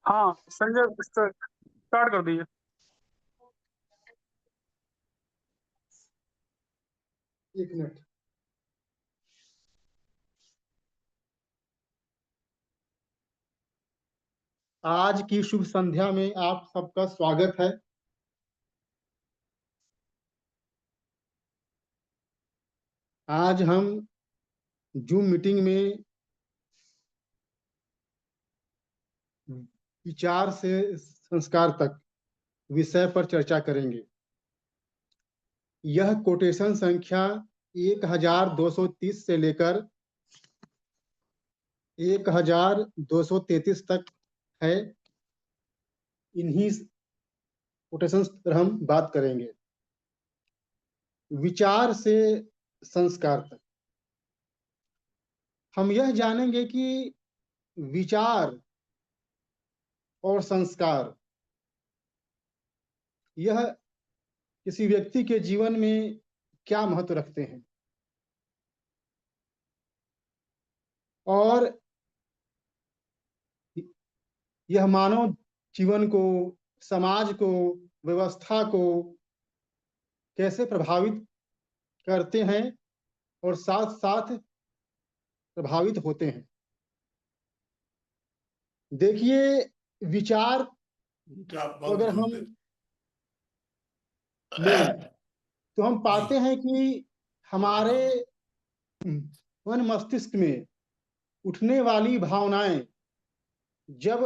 हाँ संजय, स्टार्ट कर दीजिए। एक मिनट। आज की शुभ संध्या में आप सबका स्वागत है। आज हम जूम मीटिंग में विचार से संस्कार तक विषय पर चर्चा करेंगे। यह कोटेशन संख्या 1230 से लेकर 1233 तक है। इन्हीं कोटेशन पर हम बात करेंगे। विचार से संस्कार तक हम यह जानेंगे कि विचार और संस्कार यह किसी व्यक्ति के जीवन में क्या महत्व रखते हैं और यह मानव जीवन को, समाज को, व्यवस्था को कैसे प्रभावित करते हैं और साथ साथ प्रभावित होते हैं। देखिए, विचार अगर हम लें तो हम पाते हैं कि हमारे मन मस्तिष्क में उठने वाली भावनाएं जब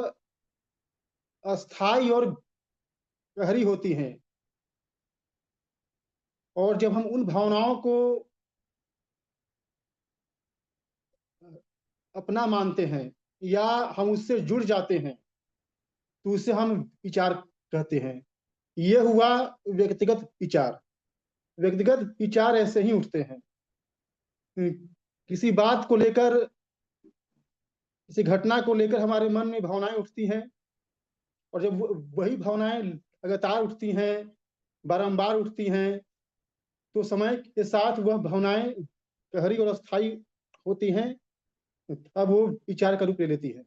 अस्थाई और गहरी होती हैं और जब हम उन भावनाओं को अपना मानते हैं या हम उससे जुड़ जाते हैं तो उसे हम विचार कहते हैं। यह हुआ व्यक्तिगत विचार। व्यक्तिगत विचार ऐसे ही उठते हैं। किसी बात को लेकर, किसी घटना को लेकर हमारे मन में भावनाएं उठती हैं और जब वही भावनाएं लगातार उठती हैं, बारंबार उठती हैं, तो समय के साथ वह भावनाएं गहरी और अस्थायी होती हैं। अब वो विचार का रूप ले लेती है।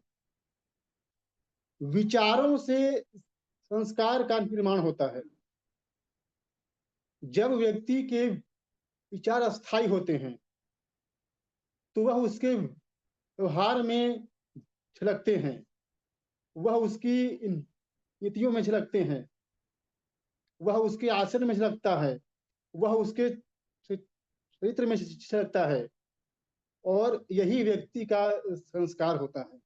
विचारों से संस्कार का निर्माण होता है। जब व्यक्ति के विचार अस्थायी होते हैं तो वह उसके व्यवहार में झलकते हैं, वह उसकी नीतियों में झलकते हैं, वह उसके आचरण में झलकता है, वह उसके चरित्र में झलकता है और यही व्यक्ति का संस्कार होता है।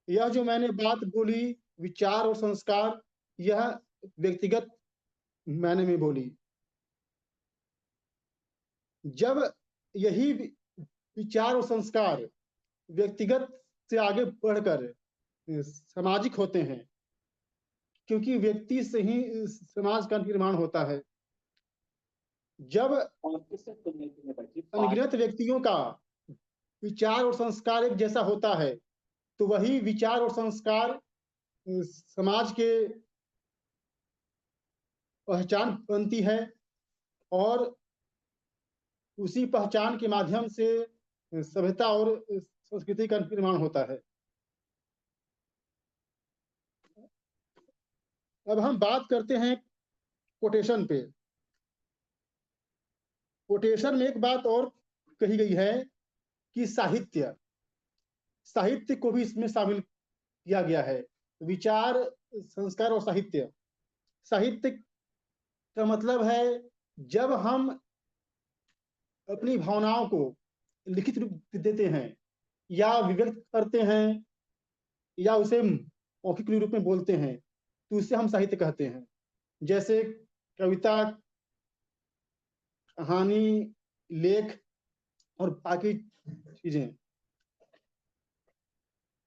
यह जो मैंने बात बोली, विचार और संस्कार, यह व्यक्तिगत मायने में बोली। जब यही विचार और संस्कार व्यक्तिगत से आगे बढ़कर सामाजिक होते हैं, क्योंकि व्यक्ति से ही समाज का निर्माण होता है। जब अनगिनत व्यक्तियों का विचार और संस्कार एक जैसा होता है तो वही विचार और संस्कार समाज के पहचान बनती है और उसी पहचान के माध्यम से सभ्यता और संस्कृति का निर्माण होता है। अब हम बात करते हैं कोटेशन पे। कोटेशन में एक बात और कही गई है कि साहित्य साहित्य को भी इसमें शामिल किया गया है। विचार, संस्कार और साहित्य। साहित्य का मतलब है जब हम अपनी भावनाओं को लिखित रूप देते हैं या अभिव्यक्त करते हैं या उसे मौखिक रूप में बोलते हैं तो उसे हम साहित्य कहते हैं। जैसे कविता, कहानी, लेख और बाकी चीजें।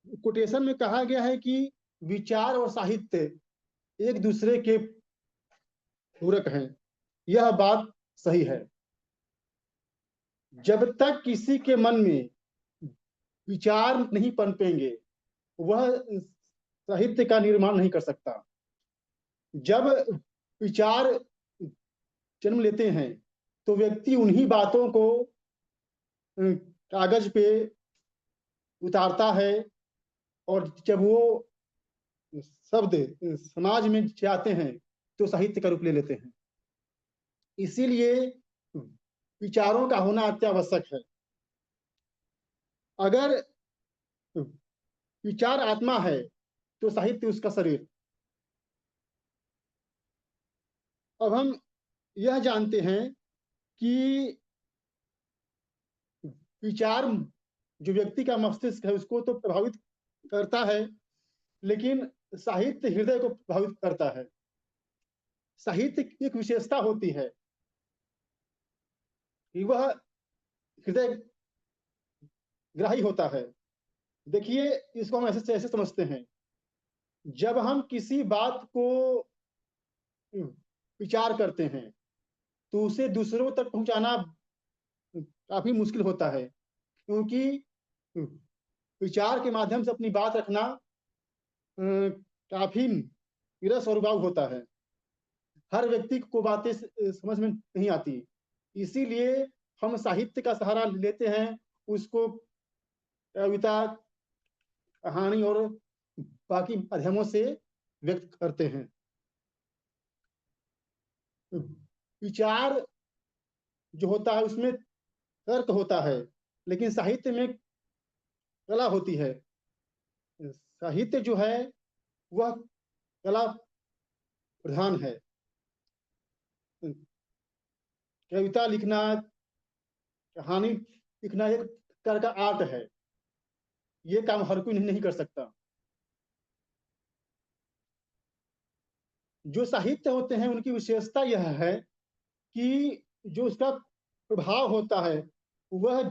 कोटेशन में कहा गया है कि विचार और साहित्य एक दूसरे के पूरक हैं। यह बात सही है। जब तक किसी के मन में विचार नहीं पनपेंगे वह साहित्य का निर्माण नहीं कर सकता। जब विचार जन्म लेते हैं तो व्यक्ति उन्हीं बातों को कागज पे उतारता है और जब वो शब्द समाज में जाते हैं तो साहित्य का रूप ले लेते हैं। इसीलिए विचारों का होना अत्यावश्यक है। अगर विचार आत्मा है तो साहित्य उसका शरीर। अब हम यह जानते हैं कि विचार जो व्यक्ति का मस्तिष्क है उसको तो प्रभावित करता है, लेकिन साहित्य हृदय को प्रभावित करता है। साहित्य की एक विशेषता होती है कि वह हृदय ग्राही होता है। देखिए, इसको हम ऐसे ऐसे समझते हैं, जब हम किसी बात को विचार करते हैं तो उसे दूसरों तक पहुंचाना काफी मुश्किल होता है, क्योंकि विचार के माध्यम से अपनी बात रखना काफी विरस और उबाऊ होता है। हर व्यक्ति को बातें समझ में नहीं आती, इसीलिए हम साहित्य का सहारा लेते हैं, उसको कविता, कहानी और बाकी माध्यमों से व्यक्त करते हैं। विचार जो होता है उसमें तर्क होता है, लेकिन साहित्य में कला होती है। साहित्य जो है वह कला प्रधान है। कविता लिखना, कहानी लिखना एक तरह का आर्ट है। ये काम हर कोई नहीं कर सकता। जो साहित्य होते हैं उनकी विशेषता यह है कि जो उसका प्रभाव होता है वह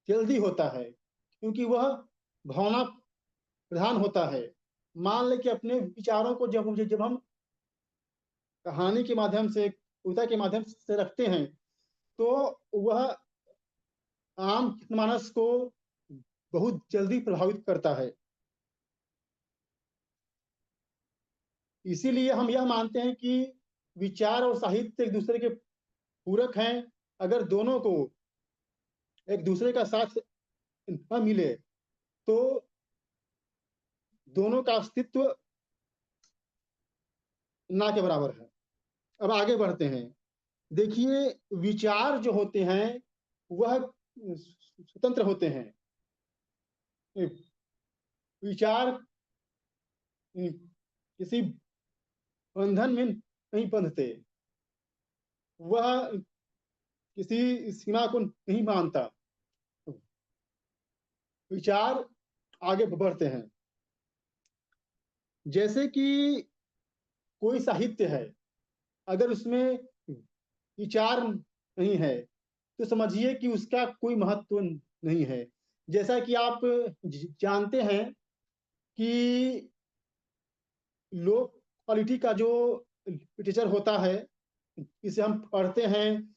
जल्दी होता है, क्योंकि वह भावना प्रधान होता है। मान ले कि अपने विचारों को जब हम कहानी के माध्यम से, कविता के माध्यम से रखते हैं तो वह आम मानस को बहुत जल्दी प्रभावित करता है। इसीलिए हम यह मानते हैं कि विचार और साहित्य एक दूसरे के पूरक हैं। अगर दोनों को एक दूसरे का साथ न मिले तो दोनों का अस्तित्व ना के बराबर है। अब आगे बढ़ते हैं। देखिए, विचार जो होते हैं वह स्वतंत्र होते हैं। विचार किसी बंधन में नहीं बंधते, वह किसी सीमा को नहीं मानता। विचार आगे बढ़ते हैं। जैसे कि कोई साहित्य है, अगर उसमें विचार नहीं है तो समझिए कि उसका कोई महत्व नहीं है। जैसा कि आप जानते हैं कि लो क्वालिटी का जो लिटरेचर होता है, इसे हम पढ़ते हैं,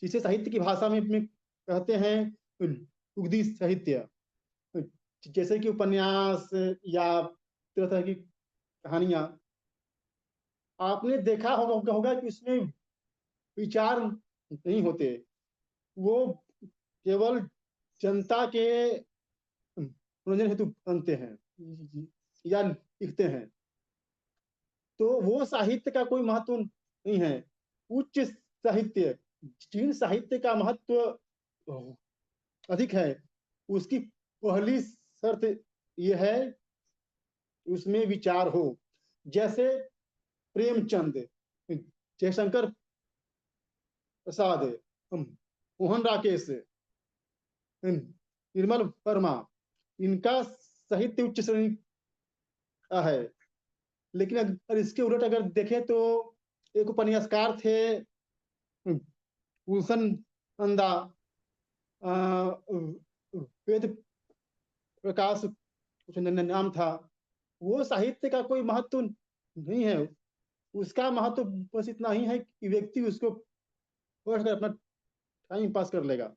जिसे साहित्य की भाषा में कहते हैं उगदी साहित्य। जैसे कि उपन्यास या तरह तरह की कहानियां, आपने देखा होगा कि उसमें विचार नहीं होते, वो केवल जनता के मनोरंजन हेतु बनते हैं या लिखते हैं। तो वो साहित्य का कोई महत्व नहीं है। उच्च साहित्य, जिन साहित्य का महत्व अधिक है, उसकी पहली शर्त यह है उसमें विचार हो। जैसे प्रेमचंद, जयशंकर प्रसाद, मोहन राकेश, निर्मल वर्मा, इनका साहित्य उच्च श्रेणी का है। लेकिन अगर इसके उलट अगर देखें तो एक उपन्यासकार थे गुलशन नंदा, वेद प्रकाश कुछ नाम था। वो साहित्य का कोई महत्व नहीं है। उसका महत्व बस इतना ही है कि व्यक्ति उसको पढ़कर अपना टाइम पास कर लेगा।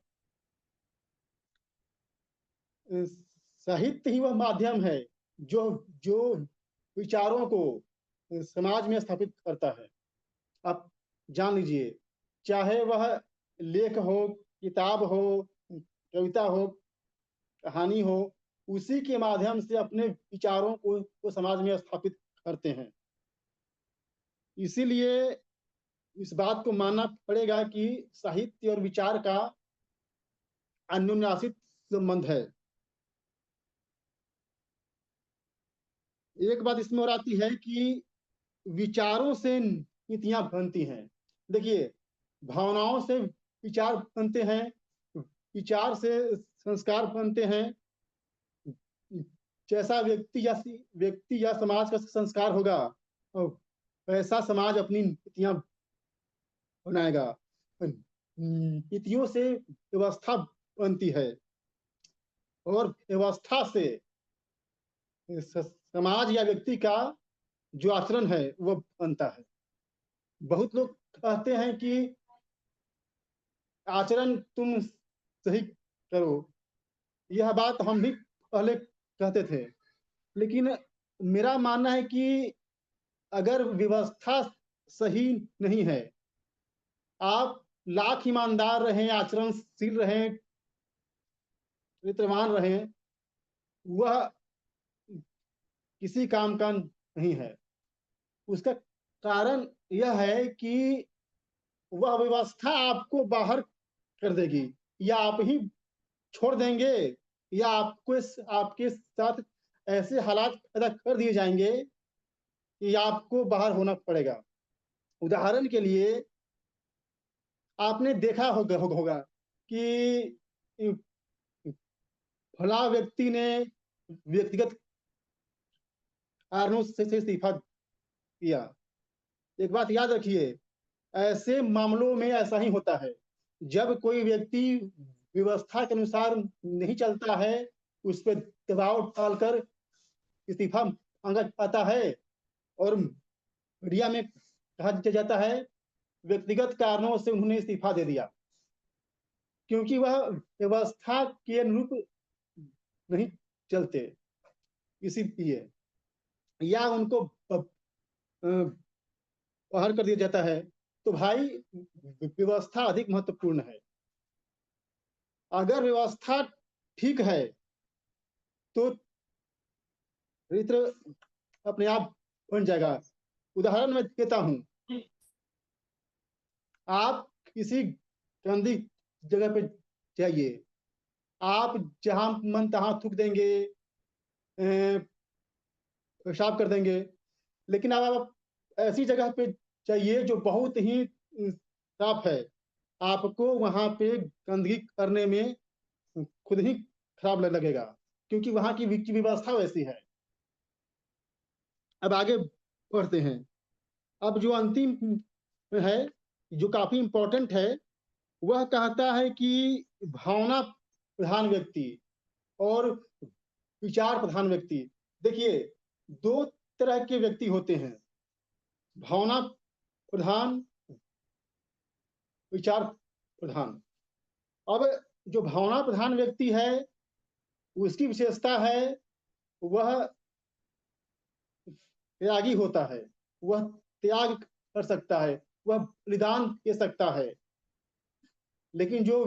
साहित्य ही वह माध्यम है जो जो विचारों को समाज में स्थापित करता है। आप जान लीजिए, चाहे वह लेख हो, किताब हो, कविता हो, कहानी हो, उसी के माध्यम से अपने विचारों को समाज में स्थापित करते हैं। इसीलिए इस बात को मानना पड़ेगा कि साहित्य और विचार का अन्योन्याश्रित संबंध है। एक बात इसमें और आती है कि विचारों से नीतियां बनती हैं। देखिए, भावनाओं से विचार बनते हैं, विचार से संस्कार बनते हैं। जैसा व्यक्ति या समाज का संस्कार होगा, वैसा समाज अपनी नीतियां बनाएगा। नीतियों से व्यवस्था बनती है और व्यवस्था से समाज या व्यक्ति का जो आचरण है वो बनता है। बहुत लोग कहते हैं कि आचरण तुम सही करो। यह बात हम भी पहले कहते थे, लेकिन मेरा मानना है कि अगर व्यवस्था सही नहीं है, आप लाख ईमानदार रहें, आचरणशील रहें, चरित्रवान रहें, वह किसी काम का नहीं है। उसका कारण यह है कि वह व्यवस्था आपको बाहर कर देगी, या आप ही छोड़ देंगे, या आपके साथ ऐसे हालात पैदा कर दिए जाएंगे कि आपको बाहर होना पड़ेगा। उदाहरण के लिए, आपने देखा होगा कि फला व्यक्ति ने व्यक्तिगत कारणों से इस्तीफा किया। एक बात याद रखिए, ऐसे मामलों में ऐसा ही होता है। जब कोई व्यक्ति व्यवस्था के अनुसार नहीं चलता है, उस पर दबाव डालकर इस्तीफा मांगा जाता है और मीडिया में कहा जाता है व्यक्तिगत कारणों से उन्होंने इस्तीफा दे दिया, क्योंकि वह व्यवस्था के अनुरूप नहीं चलते। इसीलिए या उनको बाहर कर दिया जाता है। तो भाई, व्यवस्था अधिक महत्वपूर्ण है। अगर व्यवस्था ठीक है तो चरित्र अपने आप बन जाएगा। उदाहरण मैं देता हूं, आप किसी गंदी जगह पे जाइए, आप जहां मन तहां थूक देंगे, पेशाब कर देंगे। लेकिन अब आप ऐसी जगह पे जाइए जो बहुत ही साफ है, आपको वहां पे गंदगी करने में खुद ही खराब लगेगा, क्योंकि वहां की व्यवस्था वैसी है। अब आगे बढ़ते हैं। अब जो अंतिम है, जो काफी इंपॉर्टेंट है, वह कहता है कि भावना प्रधान व्यक्ति और विचार प्रधान व्यक्ति। देखिए, दो तरह के व्यक्ति होते हैं, भावना प्रधान, विचार प्रधान। अब जो भावना प्रधान व्यक्ति है, उसकी विशेषता है वह त्यागी होता है, वह त्याग कर सकता है, वह बलिदान दे सकता है। लेकिन जो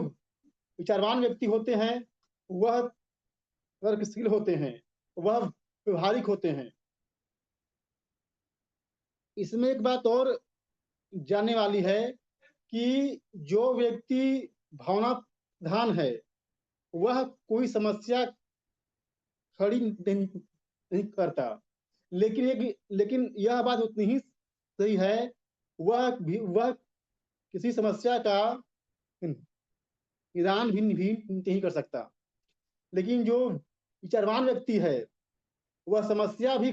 विचारवान व्यक्ति होते हैं, वह तर्कशील होते हैं, वह व्यवहारिक होते हैं। इसमें एक बात और जानने वाली है कि जो व्यक्ति भावना प्रधान है, वह कोई समस्या खड़ी नहीं करता। लेकिन यह बात उतनी ही सही है, वह किसी समस्या का निदान भी नहीं कर सकता। लेकिन जो विचारवान व्यक्ति है, वह समस्या भी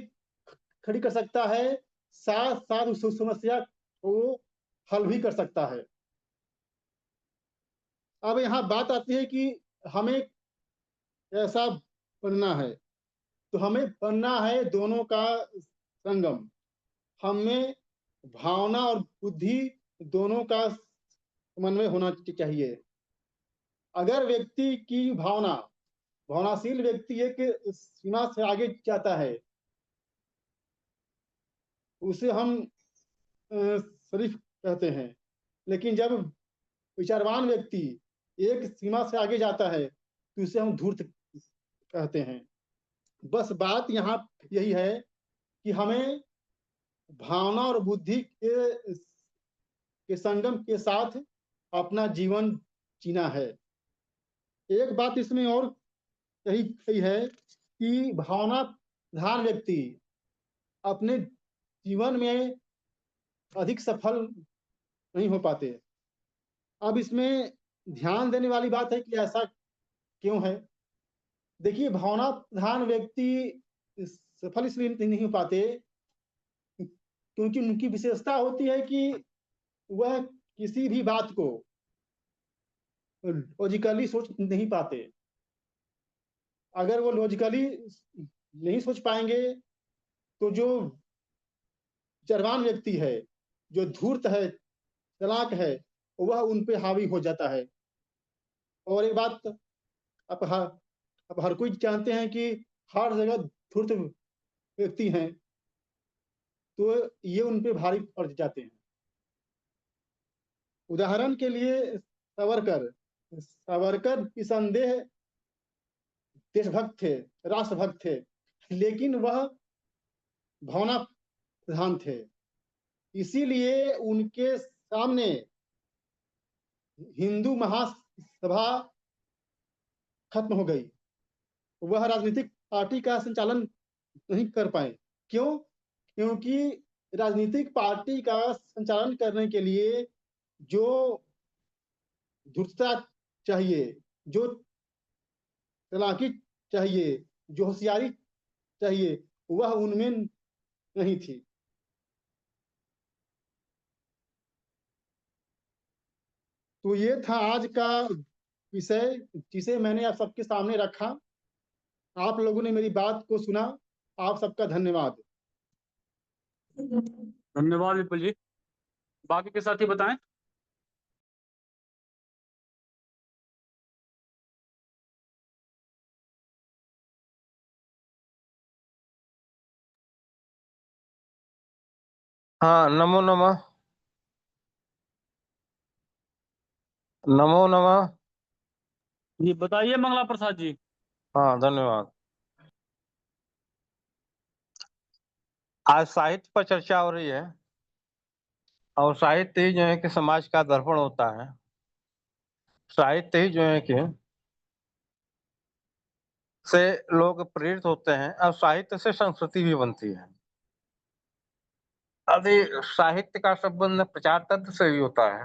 खड़ी कर सकता है, साथ साथ उस समस्या को हल भी कर सकता है। अब यहाँ बात आती है कि हमें कैसा बनना है। तो हमें बनना है दोनों का संगम। हमें भावना और बुद्धि दोनों का समन्वय होना चाहिए। अगर व्यक्ति की भावनाशील व्यक्ति एक सीमा से आगे जाता है, उसे हम शरीफ कहते हैं। लेकिन जब विचारवान व्यक्ति एक सीमा से आगे जाता है, तो उसे हम धूर्त कहते हैं। बस बात यहाँ यही है कि हमें भावना और बुद्धि के संगम के साथ अपना जीवन जीना है। एक बात इसमें और यही यही है कि भावना प्रधान व्यक्ति अपने जीवन में अधिक सफल नहीं हो पाते। अब इसमें ध्यान देने वाली बात है कि ऐसा क्यों है? देखिए, भावना प्रधान व्यक्ति सफल इसलिए नहीं हो पाते क्योंकि उनकी विशेषता होती है कि वह किसी भी बात को लॉजिकली सोच नहीं पाते। अगर वो लॉजिकली नहीं सोच पाएंगे तो जो विचारवान व्यक्ति है, जो धूर्त है, चालाक है, वह उन पे हावी हो जाता है। और एक बात अब अब हर कोई जानते हैं कि हर जगह धूर्त व्यक्ति हैं, तो ये उन पे भारी पड़ जाते हैं। उदाहरण के लिए सावरकर सावरकर निसंदेह देशभक्त थे, राष्ट्रभक्त थे, लेकिन वह भावना प्रधान थे। इसीलिए उनके सामने हिंदू महासभा खत्म हो गई। वह राजनीतिक पार्टी का संचालन नहीं कर पाए। क्यों? क्योंकि राजनीतिक पार्टी का संचालन करने के लिए जो धूर्तता चाहिए, जो चालाकी चाहिए, जो होशियारी चाहिए, वह उनमें नहीं थी। तो ये था आज का विषय, जिसे मैंने आप सबके सामने रखा। आप लोगों ने मेरी बात को सुना। आप सबका धन्यवाद। धन्यवाद विपुल जी। बाकी के साथी बताएं। हाँ, नमो नमः। नमो नमः। जी बताइए मंगला प्रसाद जी। हाँ, धन्यवाद। आज साहित्य पर चर्चा हो रही है और साहित्य ही जो है कि समाज का दर्पण होता है। साहित्य ही जो है कि से लोग प्रेरित होते हैं और साहित्य से संस्कृति भी बनती है। यदि साहित्य का संबंध प्रचार तंत्र से भी होता है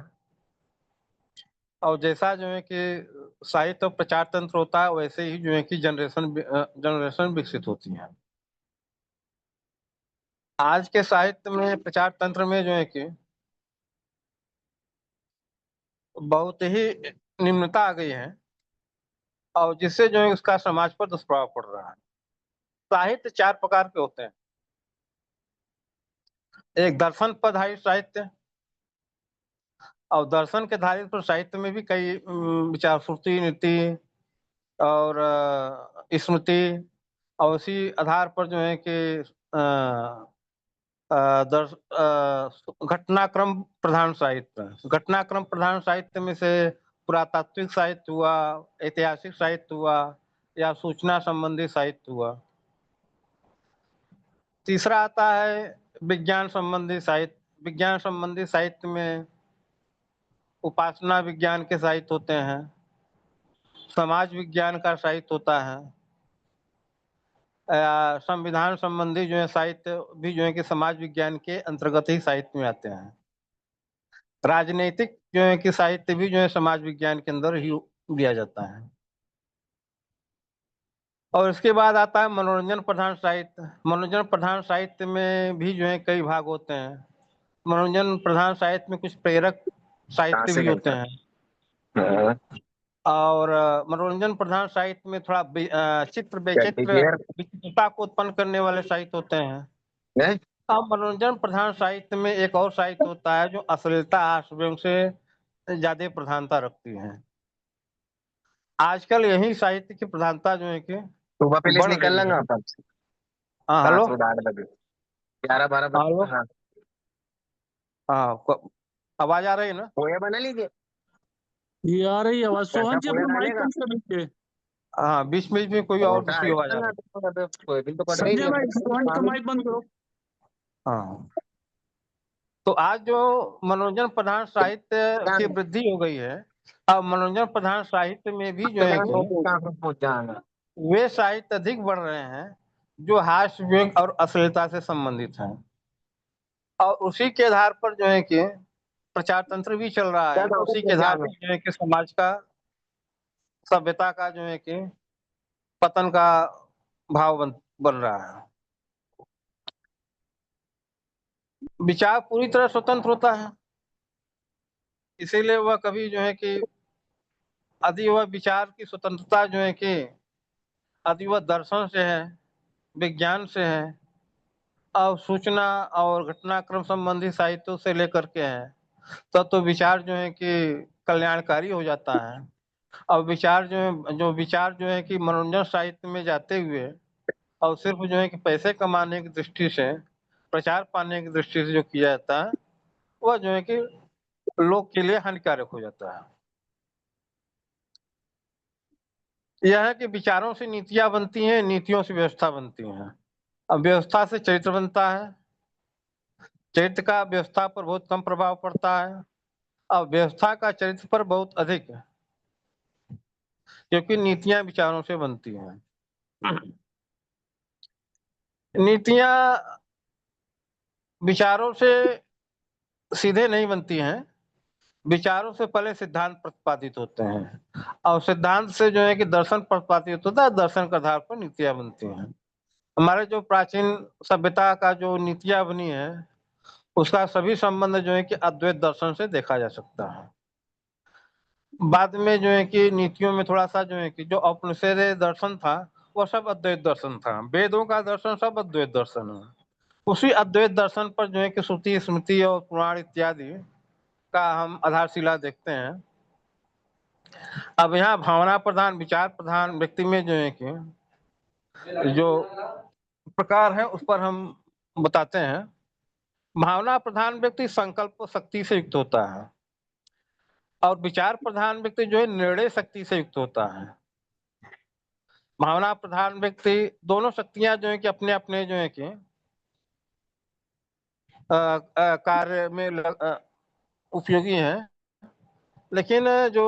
और जैसा जो है कि साहित्य और प्रचार तंत्र होता है, वैसे ही जो है कि जनरेशन विकसित होती है। आज के साहित्य में प्रचार तंत्र में जो है कि बहुत ही निम्नता आ गई है और जिससे जो है उसका समाज पर दुष्प्रभाव पड़ रहा है। साहित्य 4 प्रकार के होते हैं। एक दर्शन पर आधारित साहित्य, और दर्शन के आधारित पर साहित्य में भी कई विचार, श्रुति, नीति और स्मृति, और उसी आधार पर जो है कि घटनाक्रम प्रधान साहित्य। घटनाक्रम प्रधान साहित्य में से पुरातात्विक साहित्य हुआ, ऐतिहासिक साहित्य हुआ या सूचना संबंधी साहित्य हुआ। तीसरा आता है विज्ञान संबंधी साहित्य। विज्ञान संबंधी साहित्य में उपासना विज्ञान के साहित्य होते हैं, समाज विज्ञान का साहित्य होता है, संविधान संबंधी जो है साहित्य भी जो है कि समाज विज्ञान के अंतर्गत ही साहित्य में आते हैं। राजनीतिक जो है कि साहित्य भी जो है समाज विज्ञान के अंदर ही दिया जाता है। और इसके बाद आता है मनोरंजन प्रधान साहित्य। मनोरंजन प्रधान साहित्य में भी जो है कई भाग होते हैं। मनोरंजन प्रधान साहित्य में कुछ प्रेरक साहित्य भी होते हैं और मनोरंजन प्रधान साहित्य में थोड़ा चित्र वैचित्र विचित्रता को उत्पन्न करने वाले साहित्य होते हैं। अब मनोरंजन प्रधान साहित्य में एक और साहित्य होता है जो अश्लीलता हास्यव्यंग से ज्यादा प्रधानता रखती है। आजकल यही साहित्य की प्रधानता जो है कि सुबह पे बढ़ निकल गई है। लेंगे अपन हाँ, हेलो। 8 बजे 11-12 हेलो। बजे। हाँ, हाँ, आवाज आ रही है ना? पोया बना लीजिए। ये आ रही आवाज। सोहन जी पोया अपना माइक डालेगा। बंद कर लीजिए। हाँ, बीच में कोई और होता दूसरी है आवाज आ ना, रही तो कोई भी तो कट रही संजय है। भाई फोन का माइक बंद करो। है। हाँ, तो आज जो मनोरंजन प्रधान साहित्य की वृद्धि हो गई है, अब मनोरंजन प्रधान साहित्य में भी जो है कि पहुंच जाएगा। वे साहित्य अधिक बढ़ रहे हैं जो हास्य व्यंग और अश्लीलता से संबंधित हैं, और उसी के आधार पर जो है कि प्रचार तंत्र भी चल रहा है, उसी के आधार पर जो है कि समाज का, सभ्यता का जो है कि पतन का भाव बन रहा है। विचार पूरी तरह स्वतंत्र होता है, इसीलिए वह कभी जो है कि यदि वह विचार की स्वतंत्रता जो है कि यदि वह दर्शन से है, विज्ञान से है, और सूचना और घटनाक्रम संबंधी साहित्यों से लेकर के है, तब तो विचार जो है कि कल्याणकारी हो जाता है। और विचार विचार जो है कि मनोरंजन साहित्य में जाते हुए और सिर्फ जो है कि पैसे कमाने की दृष्टि से, प्रचार पाने की दृष्टि से जो किया जाता है, वह जो है कि लोग के लिए हानिकारक हो जाता है। यह है कि विचारों से नीतियां बनती हैं, नीतियों से व्यवस्था बनती हैं। अब व्यवस्था से चरित्र बनता है, चरित्र का व्यवस्था पर बहुत कम प्रभाव पड़ता है, और व्यवस्था का चरित्र पर बहुत अधिक है, क्योंकि नीतियां विचारों से बनती हैं। नीतियां विचारों से सीधे नहीं बनती हैं, विचारों से पहले सिद्धांत प्रतिपादित होते हैं, और सिद्धांत से जो है कि दर्शन प्रतिपादित होता है, दर्शन के आधार पर नीतियां बनती हैं। हमारे जो प्राचीन सभ्यता का जो नीतियां बनी है, उसका सभी संबंध जो है कि अद्वैत दर्शन से देखा जा सकता है। बाद में जो है कि नीतियों में थोड़ा सा जो है कि जो औपनिषद दर्शन था, वह सब अद्वैत दर्शन था, वेदों का दर्शन सब अद्वैत दर्शन है। उसी अद्वैत दर्शन पर जो है कि श्रुति, स्मृति और पुराण इत्यादि का हम आधारशिला देखते हैं। अब यहाँ भावना प्रधान, विचार प्रधान व्यक्ति में जो है कि जो प्रकार है उस पर हम बताते हैं। भावना प्रधान व्यक्ति संकल्प शक्ति से युक्त होता है, और विचार प्रधान व्यक्ति जो है निर्णय शक्ति से युक्त होता है। भावना प्रधान व्यक्ति दोनों शक्तियां जो है कि अपने अपने जो है कि कार्य में उपयोगी हैं, लेकिन जो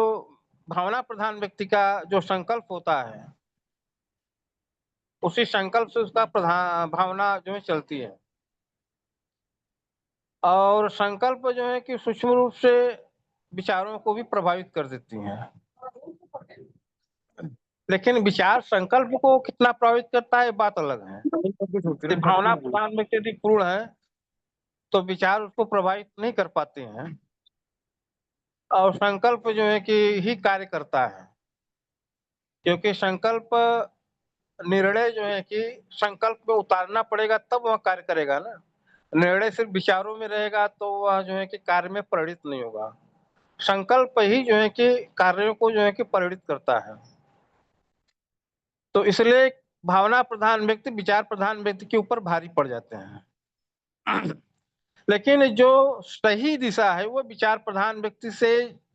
भावना प्रधान व्यक्ति का जो संकल्प होता है, उसी संकल्प से उसका प्रधान भावना जो है चलती है, और संकल्प जो है कि सूक्ष्म रूप से विचारों को भी प्रभावित कर देती हैं। लेकिन विचार संकल्प को कितना प्रभावित करता है बात अलग है। यदि भावना प्रधान व्यक्ति यदि पूर्ण है तो विचार उसको प्रभावित नहीं कर पाते हैं, और संकल्प जो है कि ही कार्य करता है, क्योंकि संकल्प निर्णय जो है कि संकल्प में उतारना पड़ेगा तब वह कार्य करेगा ना। निर्णय सिर्फ विचारों में रहेगा तो वह जो है कि कार्य में परिणित नहीं होगा। संकल्प ही जो है कि कार्यों को जो है कि परिणित करता है। तो इसलिए भावना प्रधान व्यक्ति विचार प्रधान व्यक्ति के ऊपर भारी पड़ जाते हैं। लेकिन जो सही दिशा है वो विचार प्रधान व्यक्ति से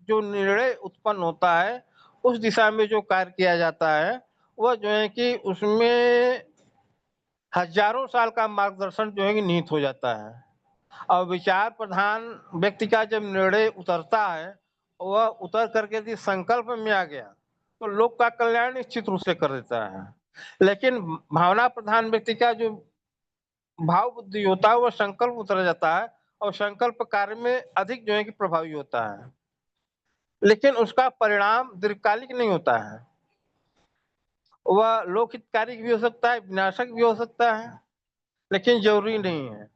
जो निर्णय उत्पन्न होता है, उस दिशा में जो कार्य किया जाता है, वह जो है कि उसमें हजारों साल का मार्गदर्शन जो है कि निहित हो जाता है। और विचार प्रधान व्यक्ति का जब निर्णय उतरता है, वह उतर करके यदि संकल्प में आ गया तो लोक का कल्याण निश्चित रूप से कर देता है। लेकिन भावना प्रधान व्यक्ति का जो भाव बुद्धि होता है, वह संकल्प उतर जाता है, और संकल्प कार्य में अधिक जो है कि प्रभावी होता है, लेकिन उसका परिणाम दीर्घकालिक नहीं होता है। वह लोक हितकारी भी हो सकता है, विनाशक भी हो सकता है, लेकिन जरूरी नहीं है।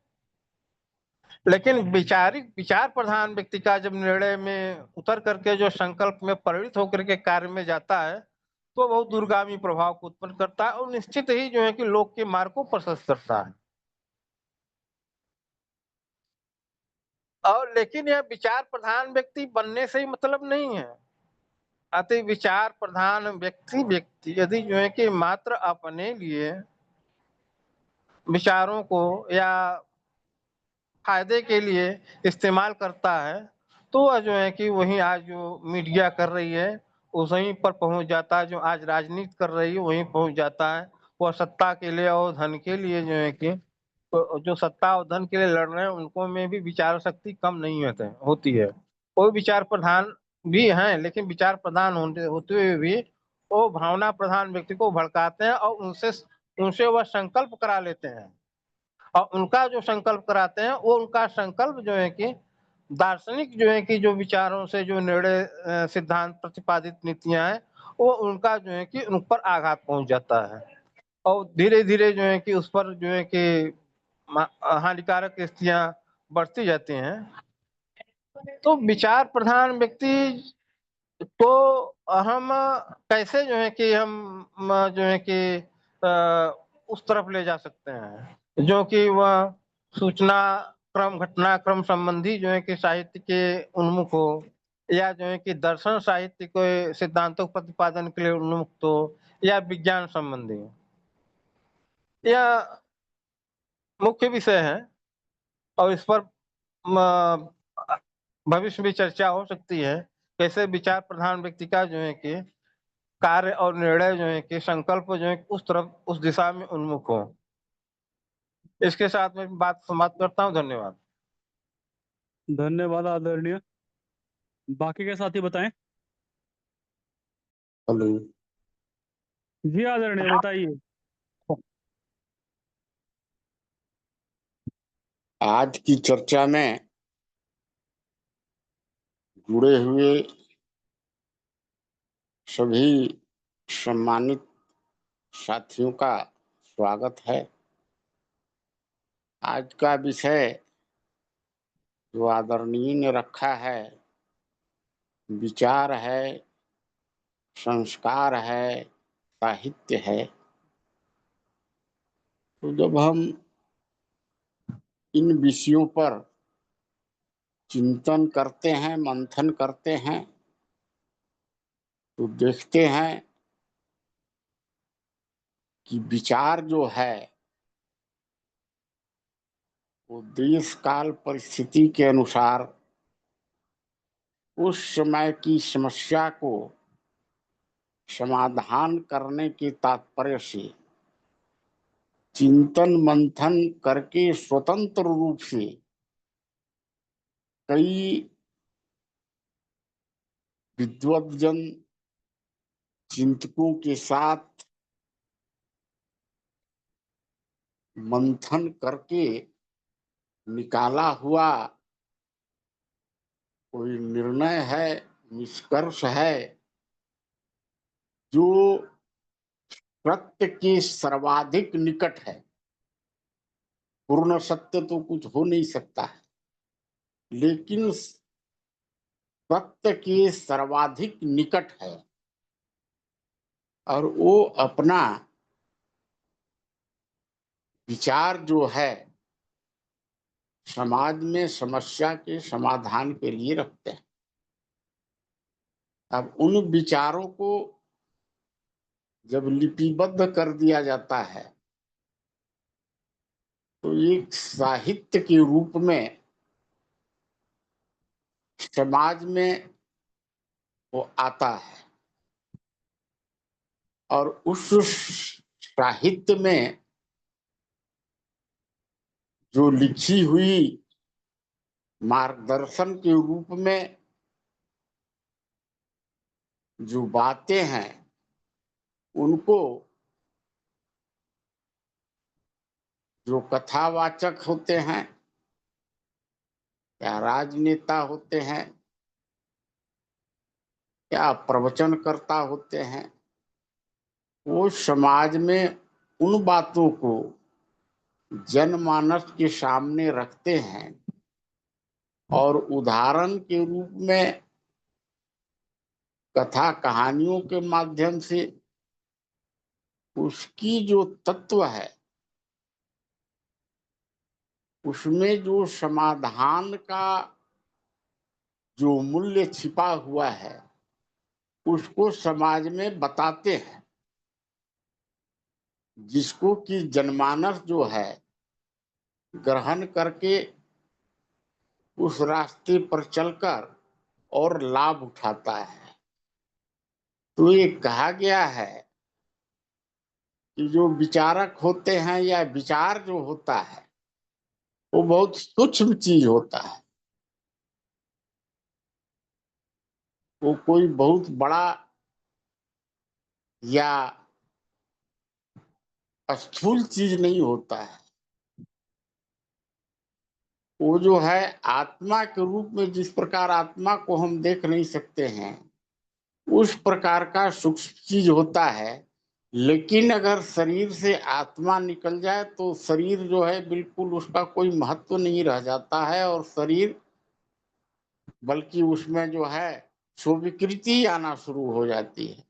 लेकिन विचार प्रधान व्यक्ति का जब निर्णय में उतर करके जो संकल्प में परिणित होकर के कार्य में जाता है, तो बहुत दूरगामी प्रभाव को उत्पन्न करता है, और निश्चित ही जो है कि लोक के मार्ग को प्रशस्त करता है। और लेकिन यह विचार प्रधान व्यक्ति बनने से ही मतलब नहीं है। अति विचार प्रधान व्यक्ति यदि जो है कि मात्र अपने लिए विचारों को या फायदे के लिए इस्तेमाल करता है, तो वह जो है कि वही आज जो मीडिया कर रही है, वहीं पर पहुंच जाता है। जो आज राजनीति कर रही है वहीं पहुंच जाता है। वह सत्ता के लिए और धन के लिए जो है कि तो जो सत्ता और धन के लिए लड़ रहे हैं उनको में भी विचार शक्ति कम नहीं होती है। वो विचार प्रधान भी हैं, लेकिन विचार प्रधान होते हुए भी वो भावना प्रधान व्यक्ति को भड़काते हैं और उनसे उनसे वह संकल्प करा लेते हैं। और उनका जो संकल्प कराते हैं वो उनका संकल्प जो है कि दार्शनिक जो है कि जो विचारों से जो निर्णय सिद्धांत प्रतिपादित नीतियां हैं वो उनका जो है कि उन पर आघात पहुंच जाता है और धीरे धीरे जो है कि उस पर जो है कि हानिकारक स्थितियां बढ़ती जाती हैं। तो विचार प्रधान व्यक्ति को हम कैसे जो है कि हम जो है कि उस तरफ ले जा सकते हैं जो कि वह सूचना क्रम घटनाक्रम संबंधी जो है कि साहित्य के उन्मुख हो, या जो है कि दर्शन साहित्य के सिद्धांतों के प्रतिपादन के लिए उन्मुख हो, या विज्ञान संबंधी। यह मुख्य विषय है और इस पर भविष्य में चर्चा हो सकती है कैसे विचार प्रधान व्यक्ति का जो है कि कार्य और निर्णय जो है कि संकल्प जो है उस तरफ उस दिशा में उन्मुख हो। इसके साथ में बात समाप्त करता हूँ। धन्यवाद। धन्यवाद आदरणीय। बाकी के साथी बताएं। हेलो। जी आदरणीय, बताइए। आज की चर्चा में जुड़े हुए सभी सम्मानित साथियों का स्वागत है। आज का विषय जो आदरणीय ने रखा है, विचार है, संस्कार है, साहित्य है। तो जब हम इन विषयों पर चिंतन करते हैं, मंथन करते हैं, तो देखते हैं कि विचार जो है वो देश काल परिस्थिति के अनुसार उस समय की समस्या को समाधान करने के तात्पर्य से चिंतन मंथन करके स्वतंत्र रूप से कई विद्वद्जन चिंतकों के साथ मंथन करके निकाला हुआ कोई निर्णय है, निष्कर्ष है, जो सत्य के सर्वाधिक निकट है। पूर्ण सत्य तो कुछ हो नहीं सकता है, लेकिन सत्य के सर्वाधिक निकट है और वो अपना विचार जो है समाज में समस्या के समाधान के लिए रखते हैं। अब उन विचारों को जब लिपिबद्ध कर दिया जाता है तो एक साहित्य के रूप में समाज में वो आता है और उस साहित्य में जो लिखी हुई मार्गदर्शन के रूप में जो बातें हैं उनको जो कथावाचक होते हैं या राजनेता होते हैं या प्रवचनकर्ता होते हैं, वो समाज में उन बातों को जनमानस के सामने रखते हैं और उदाहरण के रूप में कथा कहानियों के माध्यम से उसकी जो तत्व है उसमें जो समाधान का जो मूल्य छिपा हुआ है उसको समाज में बताते हैं, जिसको कि जनमानस जो है ग्रहण करके उस रास्ते पर चलकर और लाभ उठाता है। तो ये कहा गया है कि जो विचारक होते हैं या विचार जो होता है वो बहुत सूक्ष्म चीज होता है। वो कोई बहुत बड़ा या स्थूल चीज नहीं होता है। वो जो है आत्मा के रूप में, जिस प्रकार आत्मा को हम देख नहीं सकते हैं, उस प्रकार का सूक्ष्म चीज होता है। लेकिन अगर शरीर से आत्मा निकल जाए तो शरीर जो है बिल्कुल उसका कोई महत्व नहीं रह जाता है, और शरीर बल्कि उसमें जो है स्व-विकृति आना शुरू हो जाती है।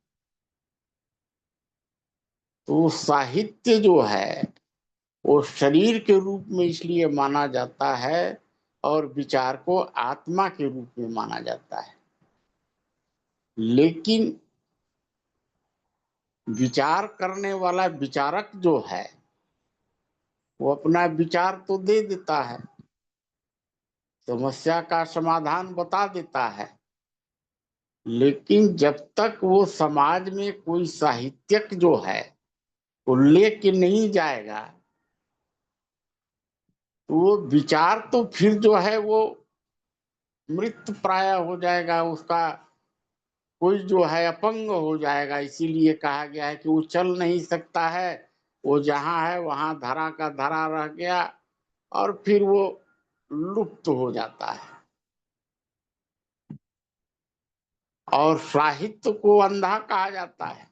तो साहित्य जो है वो शरीर के रूप में इसलिए माना जाता है और विचार को आत्मा के रूप में माना जाता है। लेकिन विचार करने वाला विचारक जो है वो अपना विचार तो दे देता है, समस्या का समाधान बता देता है, लेकिन जब तक वो समाज में कोई साहित्यक जो है वो लेके नहीं जाएगा तो वो विचार तो फिर जो है वो मृत प्राय हो जाएगा, उसका कोई जो है अपंग हो जाएगा। इसीलिए कहा गया है कि वो चल नहीं सकता है, वो जहाँ है वहां धरा का धरा रह गया और फिर वो लुप्त हो जाता है। और साहित्य को अंधा कहा जाता है।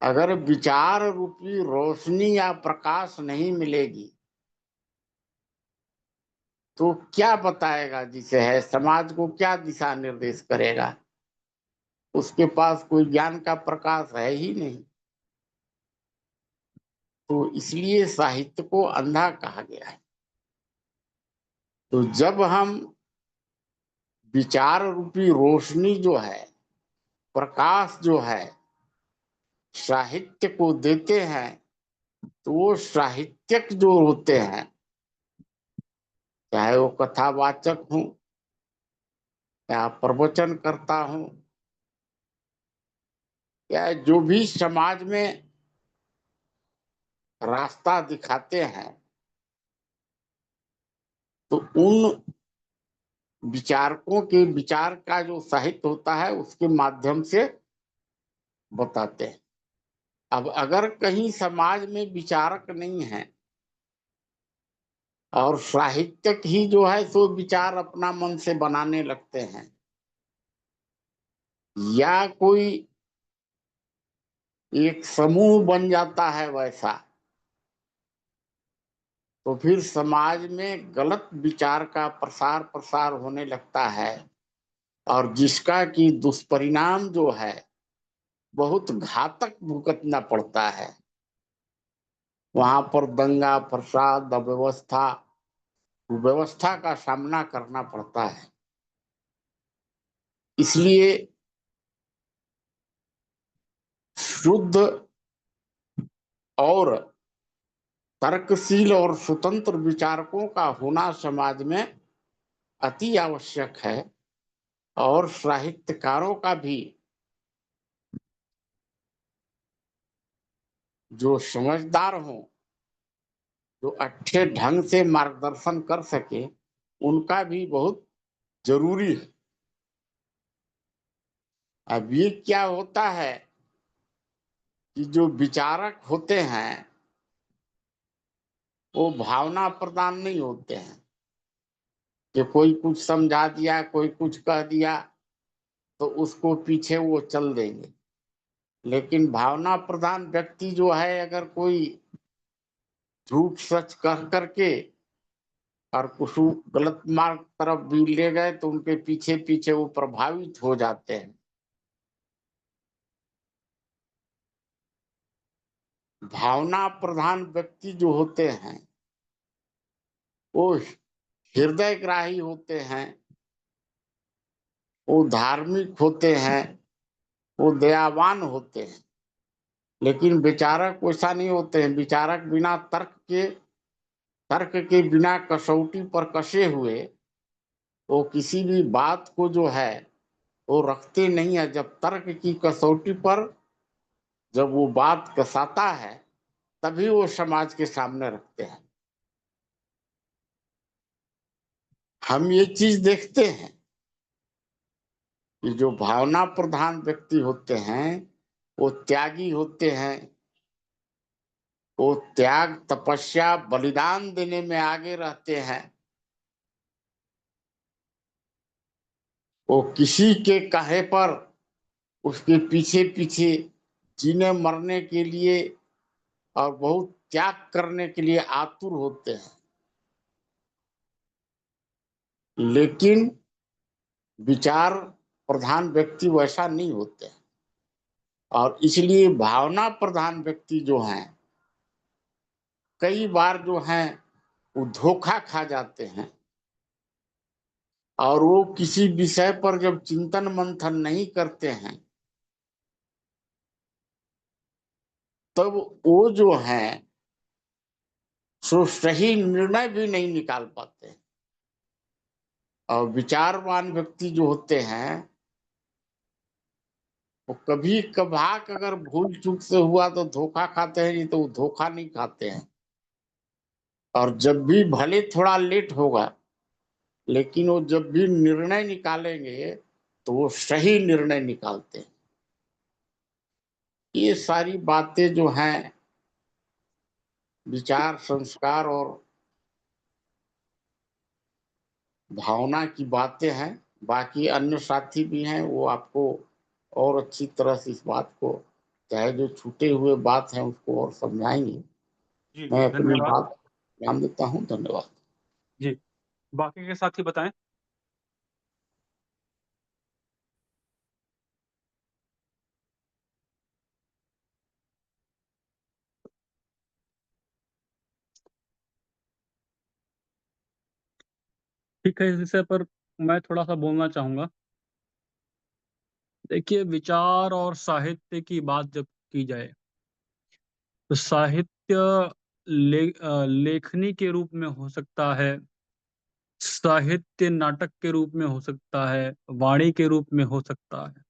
अगर विचार रूपी रोशनी या प्रकाश नहीं मिलेगी तो क्या बताएगा, जिसे है समाज को क्या दिशा निर्देश करेगा? उसके पास कोई ज्ञान का प्रकाश है ही नहीं। तो इसलिए साहित्य को अंधा कहा गया है। तो जब हम विचार रूपी रोशनी जो है, प्रकाश जो है साहित्य को देते हैं, तो वो साहित्यक जो होते हैं, चाहे वो कथावाचक हों या प्रवचन करता हूं या जो भी समाज में रास्ता दिखाते हैं, तो उन विचारकों के विचार का जो साहित्य होता है उसके माध्यम से बताते हैं। अब अगर कहीं समाज में विचारक नहीं है और साहित्यक ही जो है सो विचार अपना मन से बनाने लगते हैं, या कोई एक समूह बन जाता है वैसा, तो फिर समाज में गलत विचार का प्रसार प्रसार होने लगता है, और जिसका कि दुष्परिणाम जो है बहुत घातक भुगतना पड़ता है। वहां पर दंगा फसाद, अव्यवस्था, कुव्यवस्था का सामना करना पड़ता है। इसलिए शुद्ध और तर्कशील और स्वतंत्र विचारकों का होना समाज में अति आवश्यक है, और साहित्यकारों का भी जो समझदार हो, जो अच्छे ढंग से मार्गदर्शन कर सके, उनका भी बहुत जरूरी है। अब ये क्या होता है कि जो विचारक होते हैं वो भावना प्रधान नहीं होते हैं कि कोई कुछ समझा दिया, कोई कुछ कह दिया तो उसको पीछे वो चल देंगे। लेकिन भावना प्रधान व्यक्ति जो है, अगर कोई झूठ सच कह करके और कुछ गलत मार्ग तरफ भी ले गए तो उनके पीछे पीछे वो प्रभावित हो जाते हैं। भावना प्रधान व्यक्ति जो होते हैं वो हृदयग्राही होते हैं, वो धार्मिक होते हैं, वो दयावान होते हैं। लेकिन विचारक वैसा नहीं होते हैं। विचारक बिना तर्क के बिना कसौटी पर कसे हुए वो किसी भी बात को जो है वो रखते नहीं है। जब तर्क की कसौटी पर जब वो बात कसाता है तभी वो समाज के सामने रखते हैं। हम ये चीज देखते हैं कि जो भावना प्रधान व्यक्ति होते हैं वो त्यागी होते हैं। वो त्याग, तपस्या, बलिदान देने में आगे रहते हैं। वो किसी के कहे पर उसके पीछे पीछे जीने मरने के लिए और बहुत त्याग करने के लिए आतुर होते हैं। लेकिन विचार प्रधान व्यक्ति वैसा नहीं होते हैं। और इसलिए भावना प्रधान व्यक्ति जो हैं कई बार जो हैं वो धोखा खा जाते हैं। और वो किसी विषय पर जब चिंतन मंथन नहीं करते हैं तब वो जो है सो सही निर्णय भी नहीं निकाल पाते। और विचारवान व्यक्ति जो होते हैं वो कभी कभार अगर भूल चूक से हुआ तो धोखा खाते हैं, नहीं तो वो धोखा नहीं खाते हैं। और जब भी भले थोड़ा लेट होगा लेकिन वो जब भी निर्णय निकालेंगे तो वो सही निर्णय निकालते हैं। ये सारी बातें जो हैं विचार, संस्कार और भावना की बातें हैं। बाकी अन्य साथी भी हैं, वो आपको और अच्छी तरह से इस बात को, चाहे जो छूटे हुए बात हैं उसको और समझाएंगे। जी मैं अपनी धन्यवाद। बात ध्यान देता हूँ। धन्यवाद। जी, बाकी के साथी बताएं। ठीक है, इस विषय पर मैं थोड़ा सा बोलना चाहूंगा। देखिए, विचार और साहित्य की बात जब की जाए तो साहित्य लेखनी के रूप में हो सकता है, साहित्य नाटक के रूप में हो सकता है, वाणी के रूप में हो सकता है।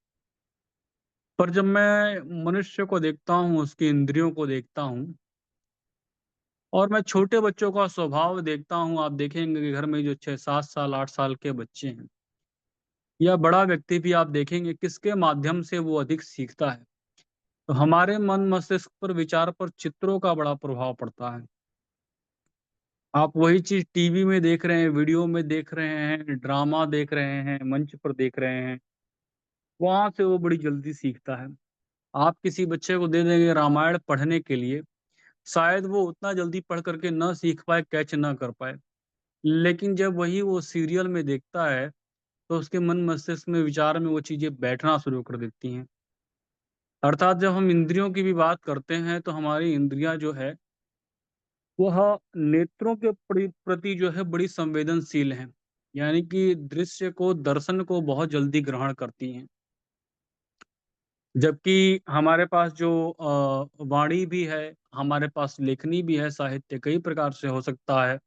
पर जब मैं मनुष्य को देखता हूँ, उसकी इंद्रियों को देखता हूँ और मैं छोटे बच्चों का स्वभाव देखता हूँ, आप देखेंगे कि घर में जो 6-7 साल 8 साल के बच्चे हैं या बड़ा व्यक्ति भी आप देखेंगे किसके माध्यम से वो अधिक सीखता है। तो हमारे मन मस्तिष्क पर, विचार पर चित्रों का बड़ा प्रभाव पड़ता है। आप वही चीज टीवी में देख रहे हैं, वीडियो में देख रहे हैं, ड्रामा देख रहे हैं, मंच पर देख रहे हैं, वहां से वो बड़ी जल्दी सीखता है। आप किसी बच्चे को दे देंगे रामायण पढ़ने के लिए, शायद वो उतना जल्दी पढ़ करके ना सीख पाए, कैच ना कर पाए। लेकिन जब वही वो सीरियल में देखता है तो उसके मन मस्तिष्क में, विचार में वो चीजें बैठना शुरू कर देती हैं। अर्थात जब हम इंद्रियों की भी बात करते हैं तो हमारी इंद्रियां जो है वह नेत्रों के प्रति जो है बड़ी संवेदनशील हैं। यानी कि दृश्य को, दर्शन को बहुत जल्दी ग्रहण करती हैं। जबकि हमारे पास जो वाणी भी है, हमारे पास लेखनी भी है, साहित्य कई प्रकार से हो सकता है।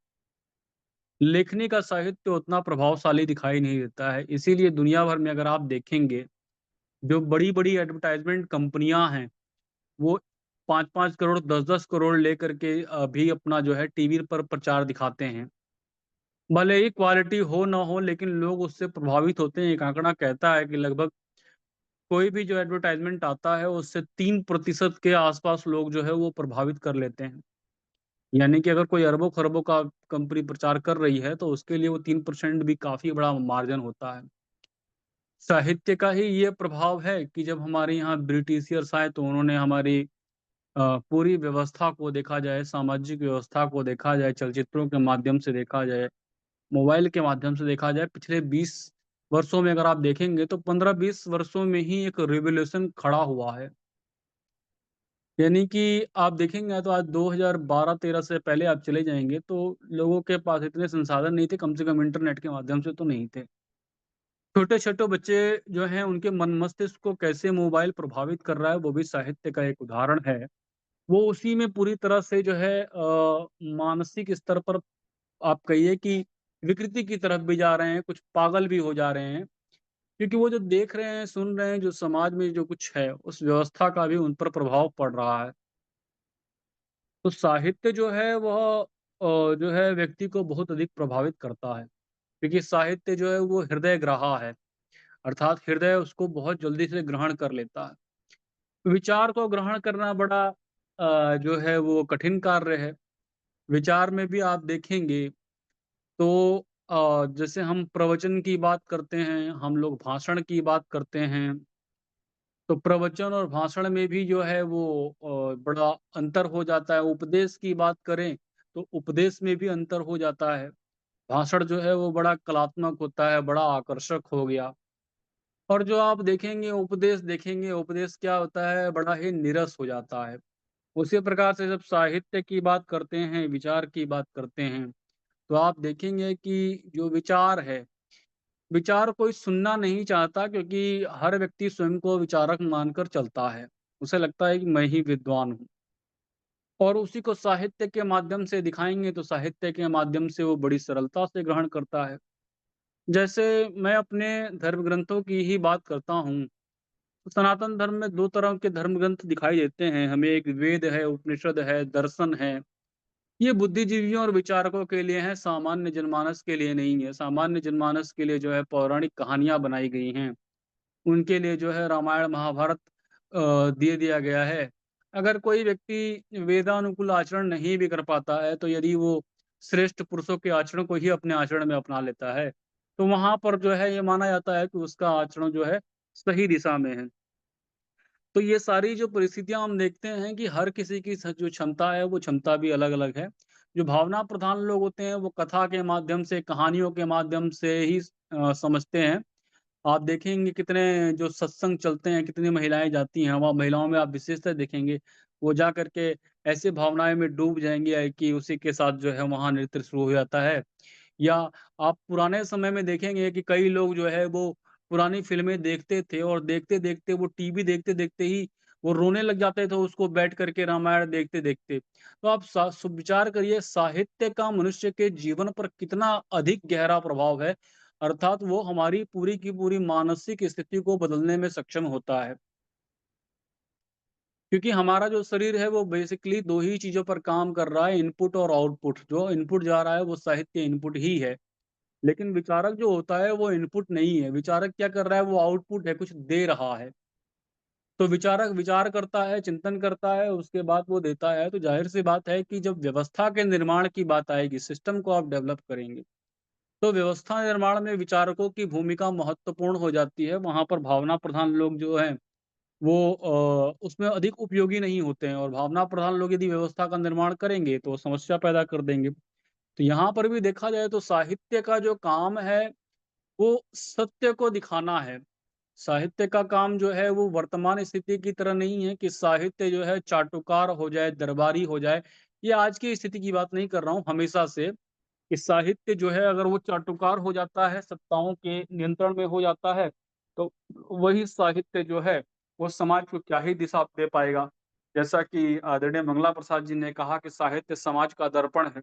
लेखनी का साहित्य उतना प्रभावशाली दिखाई नहीं देता है। इसीलिए दुनिया भर में अगर आप देखेंगे, जो बड़ी-बड़ी एडवर्टाइज़मेंट कंपनियाँ हैं, वो 5-5 करोड़, 10-10 करोड़ लेकर के भी अपना जो है टीवी पर प्रचार दिखाते हैं। भले ही क्वालिटी हो ना हो, लेकिन लोग उससे प्रभावित होते हैं। एक आंकड़ा कहता है कि लगभग कोई भी जो एडवर्टाइज़मेंट आता है, उससे 3% के आस-पास लोग जो है वो प्रभावित कर लेते हैं। यानी कि अगर कोई अरबों-खरबों का कंपनी प्रचार कर रही है, तो उसके लिए वो 3% भी काफ़ी बड़ा मार्जिन होता है। साहित्य का ही ये प्रभाव है कि जब हमारे यहाँ ब्रिटिशियर्स आए तो उन्होंने हमारी पूरी व्यवस्था को देखा जाए, सामाजिक व्यवस्था को देखा जाए, चलचित्रों के माध्यम से देखा जाए, मोबाइल के माध्यम से देखा जाए, पिछले 20 वर्षों में अगर आप देखेंगे तो 15-20 वर्षों में ही एक रिवॉल्यूशन खड़ा हुआ है। यानी कि आप देखेंगे तो आज 2012-13 से पहले आप चले जाएँगे तो लोगों के पास इतने संसाधन नहीं थे, कम से कम इंटरनेट के माध्यम से तो नहीं थे। छोटे-छोटे बच्चे जो हैं उनके मन मस्तिष्क को कैसे मोबाइल प्रभावित कर रहा है, वो भी साहित्य का एक उदाहरण है। वो उसी में पूरी तरह से जो है मानसिक स्तर पर आप कहिए कि विकृति की तरफ भी जा रहे हैं, कुछ पागल भी हो जा रहे हैं। क्योंकि वो जो देख रहे हैं, सुन रहे हैं, जो समाज में जो कुछ है, उस व्यवस्था का भी उन पर प्रभाव पड़ रहा है। तो साहित्य जो है वह जो है व्यक्ति को बहुत अधिक प्रभावित करता है, क्योंकि साहित्य जो है वो हृदयग्राहा है, अर्थात हृदय उसको बहुत जल्दी से ग्रहण कर लेता है। विचार को ग्रहण करना बड़ा जो है वो कठिन कार्य है। विचार में भी आप देखेंगे तो जैसे हम प्रवचन की बात करते हैं, हम लोग भाषण की बात करते हैं, तो प्रवचन और भाषण में भी जो है वो बड़ा अंतर हो जाता है। उपदेश की बात करें, तो उपदेश में भी अंतर हो जाता है। भाषण जो है वो बड़ा कलात्मक होता है, बड़ा आकर्षक हो गया। और जो आप देखेंगे, उपदेश क्या होता है, बड़ा ही नीरस हो जाता है। उसी प्रकार से जब साहित्य की बात करते हैं, विचार की बात करते हैं, तो आप देखेंगे कि जो विचार है, विचार कोई सुनना नहीं चाहता, क्योंकि हर व्यक्ति स्वयं को विचारक मानकर चलता है। उसे लगता है कि मैं ही विद्वान हूँ, और उसी को साहित्य के माध्यम से दिखाएँगे तो साहित्य के माध्यम से वो बड़ी सरलता से ग्रहण करता है। जैसे मैं अपने धर्म ग्रंथों की ही बात करता हूँ, तो सनातन धर्म में 2 तरह के धर्म ग्रंथ दिखाई देते हैं हमें, एक वेद है, उपनिषद है, दर्शन है। ये बुद्धिजीवियों और विचारकों के लिए हैं, सामान्य जनमानस के लिए नहीं है। सामान्य जनमानस के लिए जो है पौराणिक कहानियाँ बनाई गई हैं। उनके लिए जो है रामायण, महाभारत दे दिया गया है। अगर कोई व्यक्ति वेदानुकूल आचरण नहीं भी कर पाता है, तो यदि वो श्रेष्ठ पुरुषों के आचरण को ही अपने आचरण में अपना लेता है, तो वहाँ पर जो है ये माना जाता है कि उसका आचरण जो है सही दिशा में है। तो ये सारी जो परिस्थितियाँ हम देखते हैं कि हर किसी की जो क्षमता है, वो क्षमता भी अलग-अलग है। जो भावना प्रधान लोग होते हैं, वो कथा के माध्यम से, कहानियों के माध्यम से ही समझते हैं। आप देखेंगे कितने जो सत्संग चलते हैं, कितनी महिलाएँ जाती हैं, वहाँ महिलाओं में आप विशेषतः देखेंगे, वो जा कर के ऐसी भावनाएँ में डूब जाएँगी कि उसी के साथ जो है वहाँ नृत्य शुरू हो जाता है। या आप पुराने समय में देखेंगे कि कई लोग जो है वो पुरानी फ़िल्में देखते थे, और देखते-देखते वो टीवी देखते-देखते ही वो रोने लग जाते थे उसको बैठ कर के रामायण देखते-देखते। तो आप विचार करिए, साहित्य का मनुष्य के जीवन पर कितना अधिक गहरा प्रभाव है, अर्थात वो हमारी पूरी की पूरी मानसिक स्थिति को बदलने में सक्षम होता है। क्योंकि हमारा जो शरीर है वो बेसिकली 2 ही चीज़ों पर काम कर रहा है, इनपुट और आउटपुट। जो इनपुट जा रहा है वो साहित्य इनपुट ही है। लेकिन विचारक जो होता है वो इनपुट नहीं है, विचारक क्या कर रहा है, वो आउटपुट है, कुछ दे रहा है। तो विचारक विचार करता है, चिंतन करता है, उसके बाद वो देता है, तो ज़ाहिर-सी बात है कि जब व्यवस्था के निर्माण की बात आएगी, सिस्टम को आप डेवलप करेंगे, तो व्यवस्था निर्माण में विचारकों की भूमिका महत्वपूर्ण हो जाती है। वहाँ पर भावना प्रधान लोग जो हैं, वो उसमें अधिक उपयोगी नहीं होते हैं, और भावना प्रधान लोग यदि व्यवस्था का निर्माण करेंगे, तो समस्या पैदा कर देंगे। तो यहाँ पर भी देखा जाए तो साहित्य का जो काम है, वो सत्य को दिखाना है। साहित्य का काम जो है वो वर्तमान स्थिति की तरह नहीं है कि साहित्य जो है चाटुकार हो जाए, दरबारी हो जाए। ये आज की स्थिति की बात नहीं कर रहा हूँ, हमेशा से, कि साहित्य जो है अगर वो चाटुकार हो जाता है, सत्ताओं के नियंत्रण में हो जाता है, तो वही साहित्य जो है, वो समाज को क्या ही दिशा दे पाएगा। जैसा कि आदरणीय मंगला प्रसाद जी ने कहा कि साहित्य समाज का दर्पण है।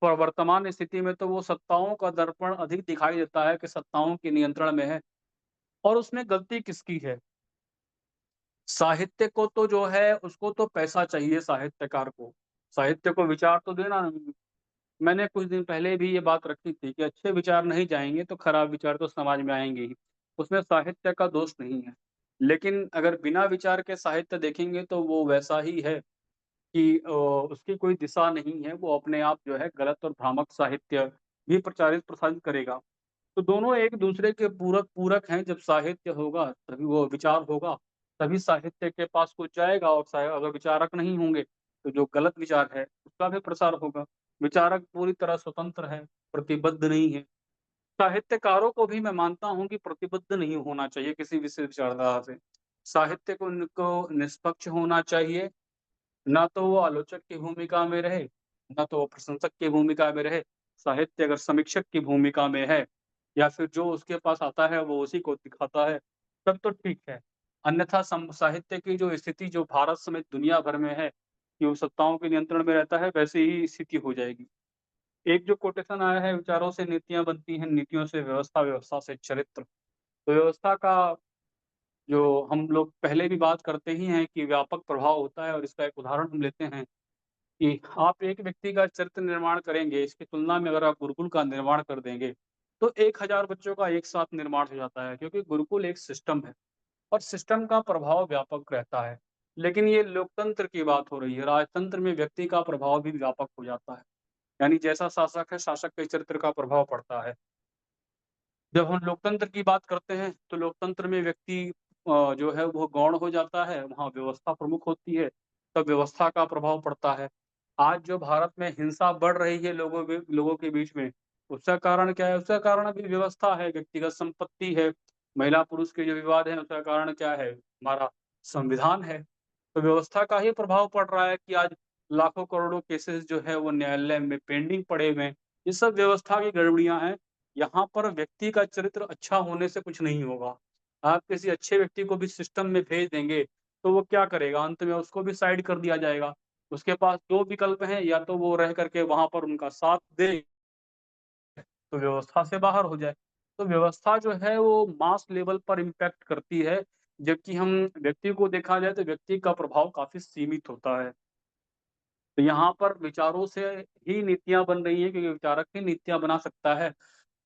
पर वर्तमान स्थिति में तो वो सत्ताओं का दर्पण अधिक दिखाई देता है कि सत्ताओं के नियंत्रण में है, और उसमें गलती किसकी है? साहित्य को तो जो है उसको तो पैसा चाहिए साहित्यकार को। साहित्य को विचार तो देना नहीं। मैंने कुछ दिन पहले भी ये बात रखी थी कि अच्छे विचार नहीं जाएँगे तो खराब विचार तो समाज में आएँगे ही। उसमें साहित्य का दोष नहीं है। लेकिन अगर बिना विचार के साहित्य देखेंगे तो वो वैसा ही है कि उसकी कोई दिशा नहीं है, वो अपने आप जो है गलत और भ्रामक साहित्य भी प्रचारित-प्रसारित करेगा। तो दोनों एक-दूसरे के पूरक हैं, जब साहित्य होगा, तभी वो विचार होगा, तभी साहित्य के पास कुछ जाएगा, और अगर विचारक नहीं होंगे, तो जो गलत विचार है, उसका भी प्रसार होगा। विचारक पूरी तरह स्वतंत्र है, प्रतिबद्ध नहीं है। साहित्यकारों को भी मैं मानता हूँ कि प्रतिबद्ध नहीं होना चाहिए किसी विशेष विचारधारा से। साहित्य को उनको निष्पक्ष होना चाहिए, ना तो वो आलोचक की भूमिका में रहे, ना तो वो प्रशंसक की भूमिका में रहे। साहित्य अगर समीक्षक की भूमिका में है, या फिर जो उसके पास आता है वो उसी को दिखाता है, तब तो ठीक है। अन्यथा साहित्य की जो स्थिति जो भारत समेत दुनिया भर में है, कि वो सत्ताओं के नियंत्रण में रहता है, वैसे ही स्थिति हो जाएगी। एक जो कोटेशन आया है, विचारों से नीतियाँ बनती हैं, नीतियों से व्यवस्था, व्यवस्था से चरित्र। तो व्यवस्था का जो हम लोग पहले भी बात करते ही हैं कि व्यापक प्रभाव होता है, और इसका एक उदाहरण हम लेते हैं कि आप एक व्यक्ति का चरित्र निर्माण करेंगे, इसकी तुलना में अगर आप गुरुकुल का निर्माण कर देंगे, तो 1000 बच्चों का एक साथ निर्माण हो जाता है, क्योंकि गुरुकुल एक सिस्टम है और सिस्टम का प्रभाव व्यापक रहता है। लेकिन ये लोकतंत्र की बात हो रही है, राजतंत्र में व्यक्ति का प्रभाव भी व्यापक हो जाता है। यानी जैसा शासक है, शासक के चरित्र का प्रभाव पड़ता है। जब हम लोकतंत्र की बात करते हैं, तो लोकतंत्र में व्यक्ति जो है वो गौण हो जाता है, वहाँ व्यवस्था प्रमुख होती है, तब व्यवस्था का प्रभाव पड़ता है। आज जो भारत में हिंसा बढ़ रही है लोगों के बीच में, उसका कारण क्या है? उसका कारण अभी व्यवस्था है, व्यक्तिगत संपत्ति है, महिला-पुरुष के जो विवाद हैं, उसका कारण क्या है? हमारा संविधान है। तो व्यवस्था का ही प्रभाव पड़ रहा है कि आज लाखों करोड़ों केसेज़ जो है वो न्यायालय में पेंडिंग पड़े हुए हैं। ये सब व्यवस्था की गड़बड़ियाँ हैं। यहाँ पर व्यक्ति का चरित्र अच्छा होने से कुछ नहीं होगा। आप किसी अच्छे व्यक्ति को भी सिस्टम में भेज देंगे, तो वो क्या करेगा? अंत में उसको भी साइड कर दिया जाएगा। उसके पास 2 विकल्प हैं, या तो वो रह करके वहाँ पर उनका साथ दे, तो व्यवस्था से बाहर हो जाए। तो व्यवस्था जो है वो मास लेवल पर इम्पैक्ट करती है, जबकि हम व्यक्ति को देखा जाए तो व्यक्ति का प्रभाव काफ़ी सीमित होता है। तो यहाँ पर विचारों से ही नीतियाँ बन रही हैं, क्योंकि विचारक ही नीतियाँ बना सकता है।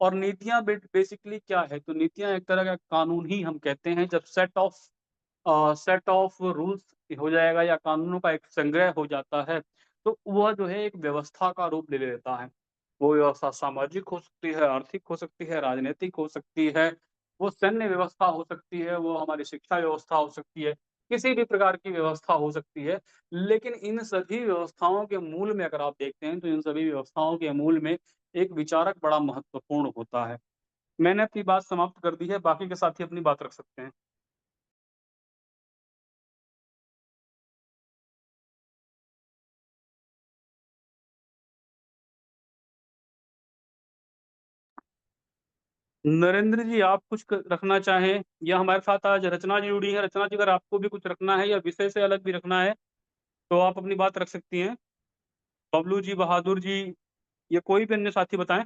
और नीतियाँ बेसिकली क्या है? तो नीतियाँ एक तरह का कानून ही हम कहते हैं, जब सेट ऑफ रूल्स हो जाएगा या कानूनों का एक संग्रह हो जाता है, तो वह जो है एक व्यवस्था का रूप ले लेता है। वो व्यवस्था सामाजिक हो सकती है, आर्थिक हो सकती है, राजनैतिक हो सकती है, वो सैन्य व्यवस्था हो सकती है, वो हमारी शिक्षा व्यवस्था हो सकती है, किसी भी प्रकार की व्यवस्था हो सकती है। लेकिन इन सभी व्यवस्थाओं के मूल में अगर आप देखते हैं, तो इन सभी व्यवस्थाओं के मूल में एक विचारक बड़ा महत्वपूर्ण होता है। मैंने अपनी बात समाप्त कर दी है, बाकी के साथी अपनी बात रख सकते हैं। नरेंद्र जी, आप कुछ रखना चाहें, या हमारे साथ आज रचना जी जुड़ी है। रचना जी, अगर आपको भी कुछ रखना है या विषय से अलग भी रखना है, तो आप अपनी बात रख सकती हैं। बबलू जी, बहादुर जी, या कोई भी अन्य साथी बताएं।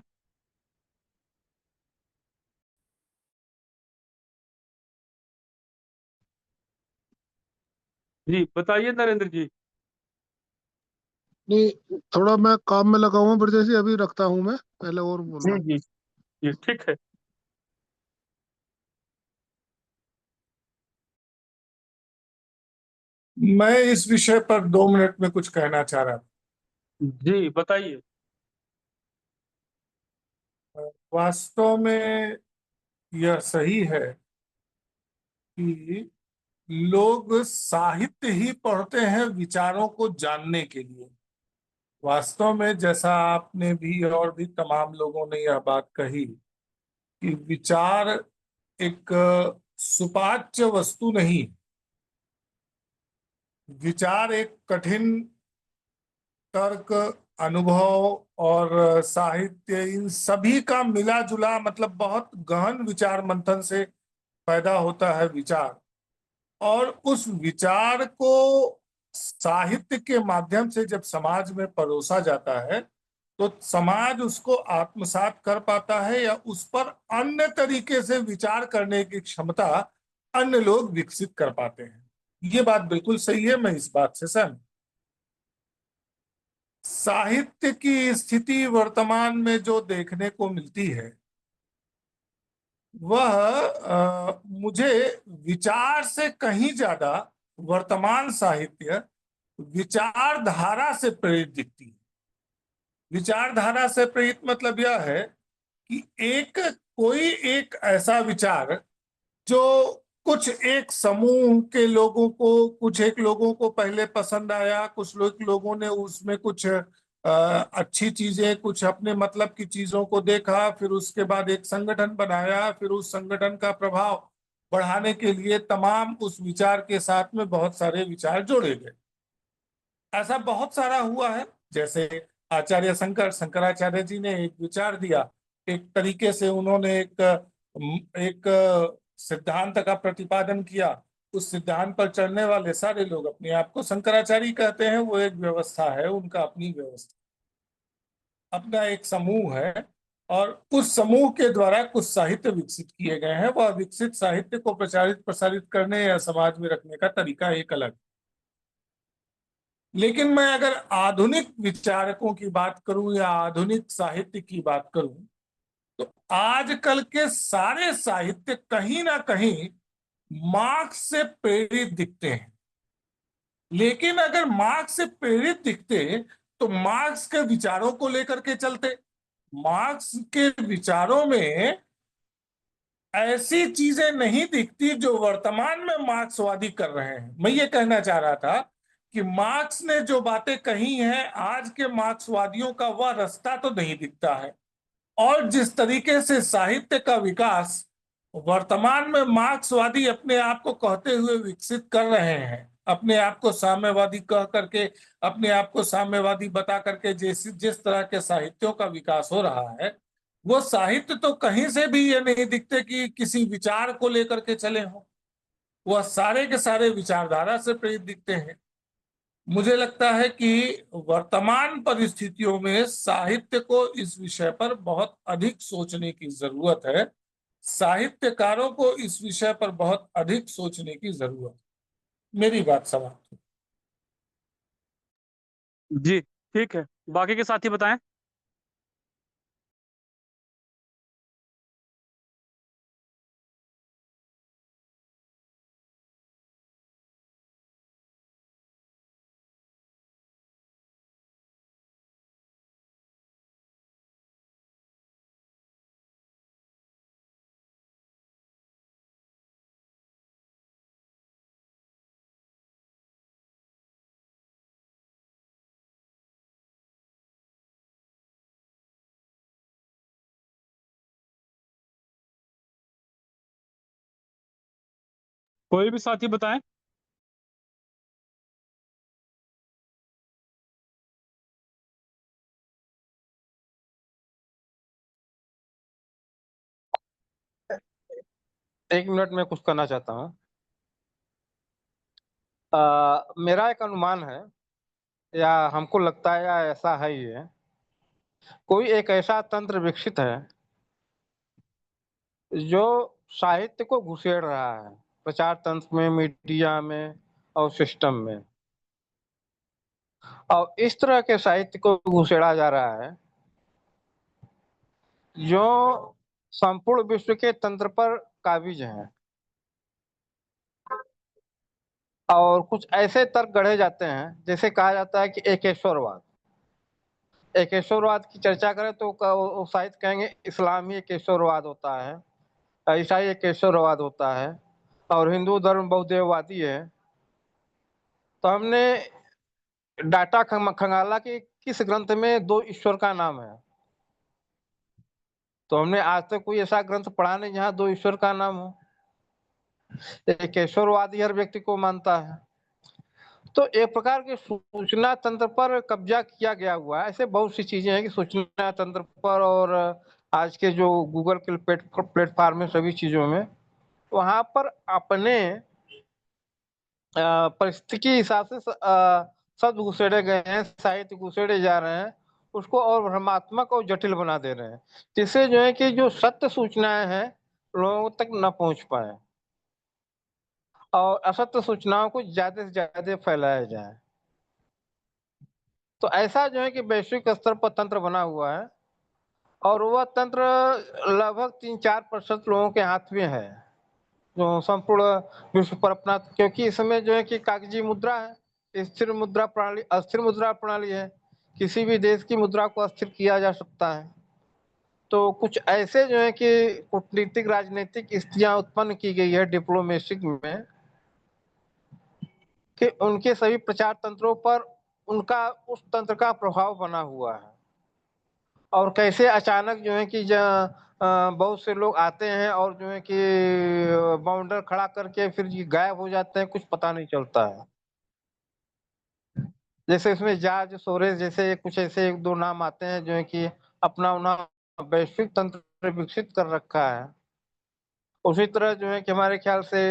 जी बताइए नरेंद्र जी। नहीं, थोड़ा मैं काम में लगा हुआ हूँ ब्रजेश जी, अभी रखता हूँ मैं, पहले और बोलना। जी जी जी, ठीक है। मैं इस विषय पर 2 मिनट में कुछ कहना चाह रहा जी बताइए। था। वास्तव में यह सही है कि लोग साहित्य ही पढ़ते हैं विचारों को जानने के लिए। वास्तव में जैसा आपने भी और भी तमाम लोगों ने यह बात कही कि विचार एक सुपाच्य वस्तु नहीं, विचार एक कठिन तर्क, अनुभव और साहित्य, इन सभी का मिला जुला मतलब बहुत गहन विचार मंथन से पैदा होता है विचार। और उस विचार को साहित्य के माध्यम से जब समाज में परोसा जाता है, तो समाज उसको आत्मसात कर पाता है, या उस पर अन्य तरीके से विचार करने की क्षमता अन्य लोग विकसित कर पाते हैं। ये बात बिल्कुल सही है, मैं इस बात से सहमत। साहित्य की स्थिति वर्तमान में जो देखने को मिलती है, वह मुझे विचार से कहीं ज्यादा वर्तमान साहित्य विचारधारा से प्रेरित दिखती है। विचारधारा से प्रेरित मतलब यह है कि कोई एक ऐसा विचार जो कुछ एक समूह के लोगों को, कुछ एक लोगों को पहले पसंद आया, कुछ लोगों ने उसमें कुछ अच्छी चीजें, कुछ अपने मतलब की चीजों को देखा, फिर उसके बाद एक संगठन बनाया, फिर उस संगठन का प्रभाव बढ़ाने के लिए तमाम उस विचार के साथ में बहुत सारे विचार जोड़े गए। ऐसा बहुत सारा हुआ है। जैसे आचार्य शंकराचार्य जी ने एक विचार दिया, एक तरीके से उन्होंने एक सिद्धांत का प्रतिपादन किया। उस सिद्धांत पर चलने वाले सारे लोग अपने आप को शंकराचार्य कहते हैं। वो एक व्यवस्था है, उनका अपनी व्यवस्था, अपना एक समूह है। और उस समूह के द्वारा कुछ साहित्य विकसित किए गए हैं। वह विकसित साहित्य को प्रचारित प्रसारित करने या समाज में रखने का तरीका एक अलग। लेकिन मैं अगर आधुनिक विचारकों की बात करूं या आधुनिक साहित्य की बात करूं, तो आजकल के सारे साहित्य कहीं ना कहीं मार्क्स से प्रेरित दिखते हैं। लेकिन अगर मार्क्स से प्रेरित दिखते तो मार्क्स के विचारों को लेकर के चलते। मार्क्स के विचारों में ऐसी चीजें नहीं दिखती जो वर्तमान में मार्क्सवादी कर रहे हैं। मैं ये कहना चाह रहा था कि मार्क्स ने जो बातें कही हैं, आज के मार्क्सवादियों का वह रास्ता तो नहीं दिखता है। और जिस तरीके से साहित्य का विकास वर्तमान में मार्क्सवादी अपने आप को कहते हुए विकसित कर रहे हैं, अपने आप को साम्यवादी कह करके, अपने आप को साम्यवादी बता करके जिस तरह के साहित्यों का विकास हो रहा है, वो साहित्य तो कहीं से भी ये नहीं दिखते कि किसी विचार को लेकर के चले हों। वह सारे के सारे विचारधारा से प्रेरित दिखते हैं। मुझे लगता है कि वर्तमान परिस्थितियों में साहित्य को इस विषय पर बहुत अधिक सोचने की जरूरत है। साहित्यकारों को इस विषय पर बहुत अधिक सोचने की जरूरत है। मेरी बात समाप्त। जी, ठीक है। बाकी के साथी बताएँ? कोई भी साथी बताएँ? एक मिनट में कुछ कहना चाहता हूँ। मेरा एक अनुमान है, या हमको लगता है, या ऐसा है ही है, कोई एक ऐसा तंत्र विकसित है जो साहित्य को घुसेड़ रहा है प्रचार तंत्र में, मीडिया में और सिस्टम में। और इस तरह के साहित्य को घुसेड़ा जा रहा है जो संपूर्ण विश्व के तंत्र पर काबिज है। और कुछ ऐसे तर्क गढ़े जाते हैं, जैसे कहा जाता है कि एकेश्वरवाद। एकेश्वरवाद की चर्चा करें तो वो शायद कहेंगे इस्लामी एकेश्वरवाद होता है, ईसाई एकेश्वरवाद होता है, और हिंदू धर्म बहुदेववादी है। तो हमने डाटा खंगाला कि किस ग्रंथ में 2 ईश्वर का नाम है। तो हमने आज तक कोई ऐसा ग्रंथ पढ़ा नहीं जहाँ 2 ईश्वर का नाम हो। एकेश्वरवादी हर व्यक्ति को मानता है। तो एक प्रकार के सूचना तंत्र पर कब्जा किया गया हुआ है। ऐसे बहुत सी चीजें हैं कि सूचना तंत्र पर और आज के जो गूगल के प्लेटफॉर्म में, सभी चीजों में, वहां पर अपने परिस्थिति के हिसाब से शब्द घुसेड़े गए हैं, साहित्य घुसेड़े जा रहे हैं, उसको और भ्रमात्मक और जटिल बना दे रहे हैं, जिससे जो है कि जो सत्य सूचनाएं हैं लोगों तक न पहुंच पाए और असत्य सूचनाओं को ज्यादा से ज्यादा फैलाया जाए। तो ऐसा जो है कि वैश्विक स्तर पर तंत्र बना हुआ है, और वह तंत्र लगभग 3-4% लोगों के हाथ में है, जो संपूर्ण विश्व पर अपना, क्योंकि इसमें जो है कि कागजी मुद्रा है, स्थिर मुद्रा प्रणाली, अस्थिर मुद्रा प्रणाली है। किसी भी देश की मुद्रा को अस्थिर किया जा सकता है। तो कुछ ऐसे जो है कि कूटनीतिक राजनीतिक स्थितियां उत्पन्न की गई है डिप्लोमेसी में, कि उनके सभी प्रचार तंत्रों पर उनका उस तंत्र का प्रभाव बना हुआ है। और कैसे अचानक जो है कि बहुत से लोग आते हैं और जो है कि बाउंडर खड़ा करके फिर ये गायब हो जाते हैं, कुछ पता नहीं चलता है। जैसे इसमें जॉर्ज सोरेस जैसे कुछ ऐसे 1-2 नाम आते हैं जो है कि अपना उन्होंने वैश्विक तंत्र विकसित कर रखा है। उसी तरह जो है कि हमारे ख्याल से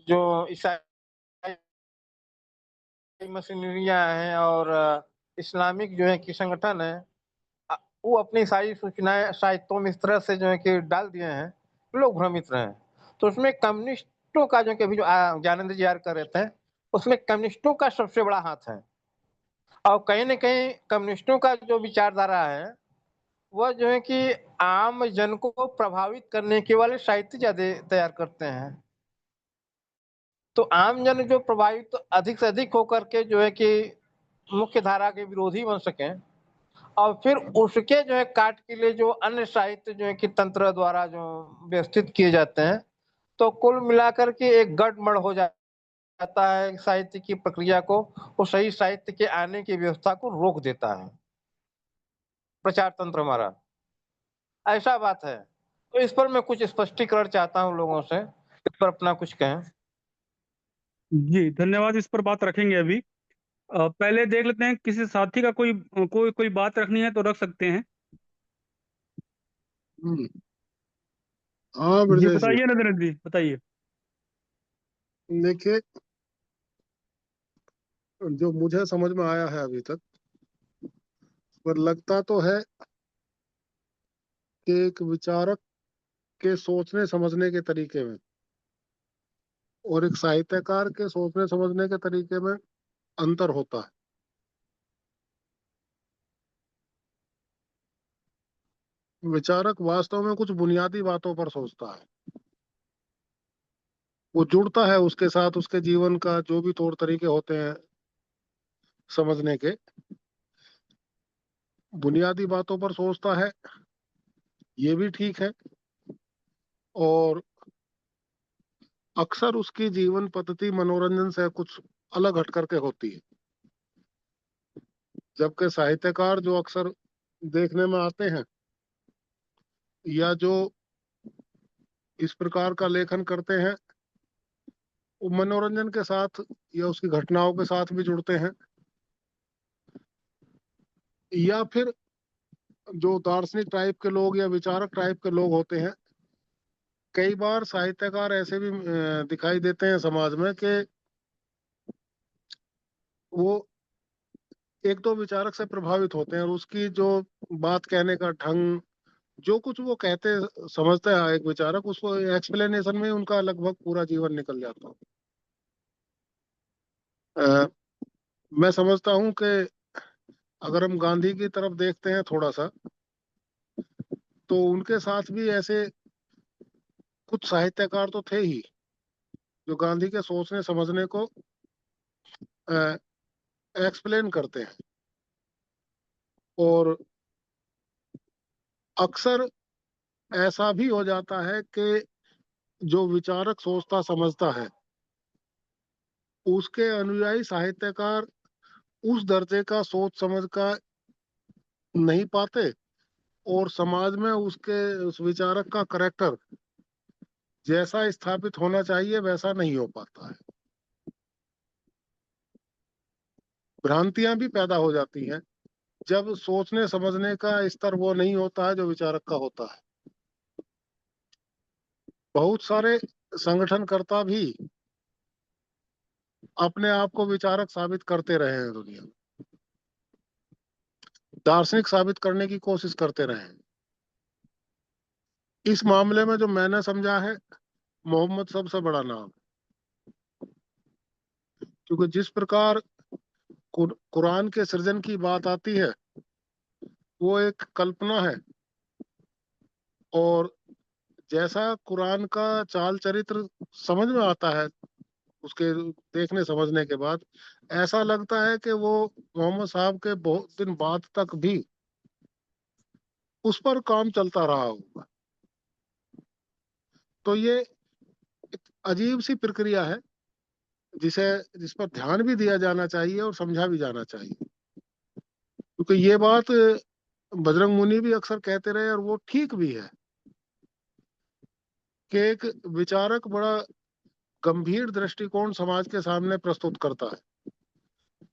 जो ईसाई मशीनरियां हैं और इस्लामिक जो है कि संगठन है, वो अपनी सारी सूचनाएं साहित्यों में इस तरह से जो है कि डाल दिए हैं, लोग भ्रमित रहे। तो उसमें कम्युनिस्टों का जो कि अभी जो ज्ञानेंद्र जी यार कर रहे थे, उसमें कम्युनिस्टों का सबसे बड़ा हाथ है। और कहीं न कहीं कम्युनिस्टों का जो विचारधारा है, वह जो है कि आम जन को प्रभावित करने के वाले साहित्य ज़्यादा तैयार करते हैं। तो आम जन जो प्रभावित तो अधिक से अधिक होकर के जो है कि मुख्य धारा के विरोधी बन सकें और फिर उसके जो है काट के लिए जो अन्य साहित्य जो है कि तंत्र द्वारा जो व्यवस्थित किए जाते हैं, तो कुल मिलाकर के एक गड़बड़ हो जाता है साहित्य की प्रक्रिया को, वो सही साहित्य के आने की व्यवस्था को रोक देता है, प्रचार तंत्र हमारा। ऐसा बात है। तो इस पर मैं कुछ स्पष्टीकरण चाहता हूँ लोगों से, इस पर अपना कुछ कहें। जी, धन्यवाद, इस पर बात रखेंगे अभी। पहले देख लेते हैं किसी साथी का कोई बात रखनी है तो रख सकते हैं। हम्म। हाँ जी, ब्रजेश जी, बताइए नरेंद्र जी, बताइए। देखिए, जो मुझे समझ में आया है अभी तक, पर लगता तो है कि एक विचारक के सोचने समझने के तरीके में और एक साहित्यकार के सोचने समझने के तरीके में अंतर होता है। विचारक वास्तव में कुछ बुनियादी बातों पर सोचता है, वो जुड़ता है उसके साथ, उसके जीवन का जो भी तौर तरीके होते हैं समझने के, बुनियादी बातों पर सोचता है, ये भी ठीक है। और अक्सर उसकी जीवन पद्धति मनोरंजन से कुछ अलग हट करके होती है, जबकि साहित्यकार जो अक्सर देखने में आते हैं या जो इस प्रकार का लेखन करते हैं, वो मनोरंजन के साथ या उसकी घटनाओं के साथ भी जुड़ते हैं, या फिर जो दार्शनिक टाइप के लोग या विचारक टाइप के लोग होते हैं, कई बार साहित्यकार ऐसे भी दिखाई देते हैं समाज में कि वो एक दो विचारक से प्रभावित होते हैं और उसकी जो बात कहने का ढंग, जो कुछ वो कहते समझते हैं एक विचारक, उसको एक्सप्लेनेशन में उनका लगभग पूरा जीवन निकल जाता है। मैं समझता हूँ कि अगर हम गांधी की तरफ देखते हैं थोड़ा सा, तो उनके साथ भी ऐसे कुछ साहित्यकार तो थे ही जो गांधी के सोचने समझने को एक्सप्लेन करते हैं। और अक्सर ऐसा भी हो जाता है कि जो विचारक सोचता समझता है, उसके अनुयायी साहित्यकार उस दर्जे का सोच समझ का नहीं पाते और समाज में उसके उस विचारक का करेक्टर जैसा स्थापित होना चाहिए वैसा नहीं हो पाता है। भ्रांतियां भी पैदा हो जाती हैं जब सोचने समझने का स्तर वो नहीं होता है जो विचारक का होता है। बहुत सारे संगठनकर्ता भी अपने आप को विचारक साबित करते रहे हैं, दुनिया में दार्शनिक साबित करने की कोशिश करते रहे हैं। इस मामले में जो मैंने समझा है, मोहम्मद सबसे बड़ा नाम, क्योंकि जिस प्रकार कुरान के सृजन की बात आती है, वो एक कल्पना है, और जैसा कुरान का चाल चरित्र समझ में आता है उसके देखने समझने के बाद, ऐसा लगता है कि वो मोहम्मद साहब के बहुत दिन बाद तक भी उस पर काम चलता रहा होगा। तो ये एक अजीब सी प्रक्रिया है जिसे जिस पर ध्यान भी दिया जाना चाहिए और समझा भी जाना चाहिए, क्योंकि ये बात बजरंग मुनि भी अक्सर कहते रहे और वो ठीक भी है कि एक विचारक बड़ा गंभीर दृष्टिकोण समाज के सामने प्रस्तुत करता है,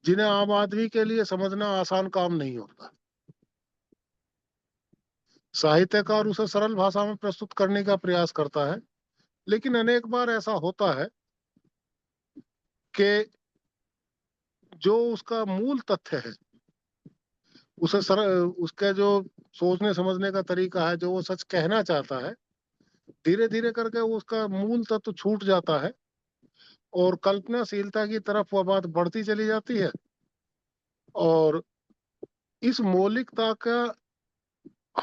जिन्हें आम आदमी के लिए समझना आसान काम नहीं होता। साहित्यकार उसे सरल भाषा में प्रस्तुत करने का प्रयास करता है, लेकिन अनेक बार ऐसा होता है कि जो उसका मूल तथ्य है उसके जो सोचने समझने का तरीका है, जो वो सच कहना चाहता है, धीरे धीरे करके उसका मूल तत्व छूट जाता है और कल्पनाशीलता की तरफ वह बात बढ़ती चली जाती है। और इस मौलिकता का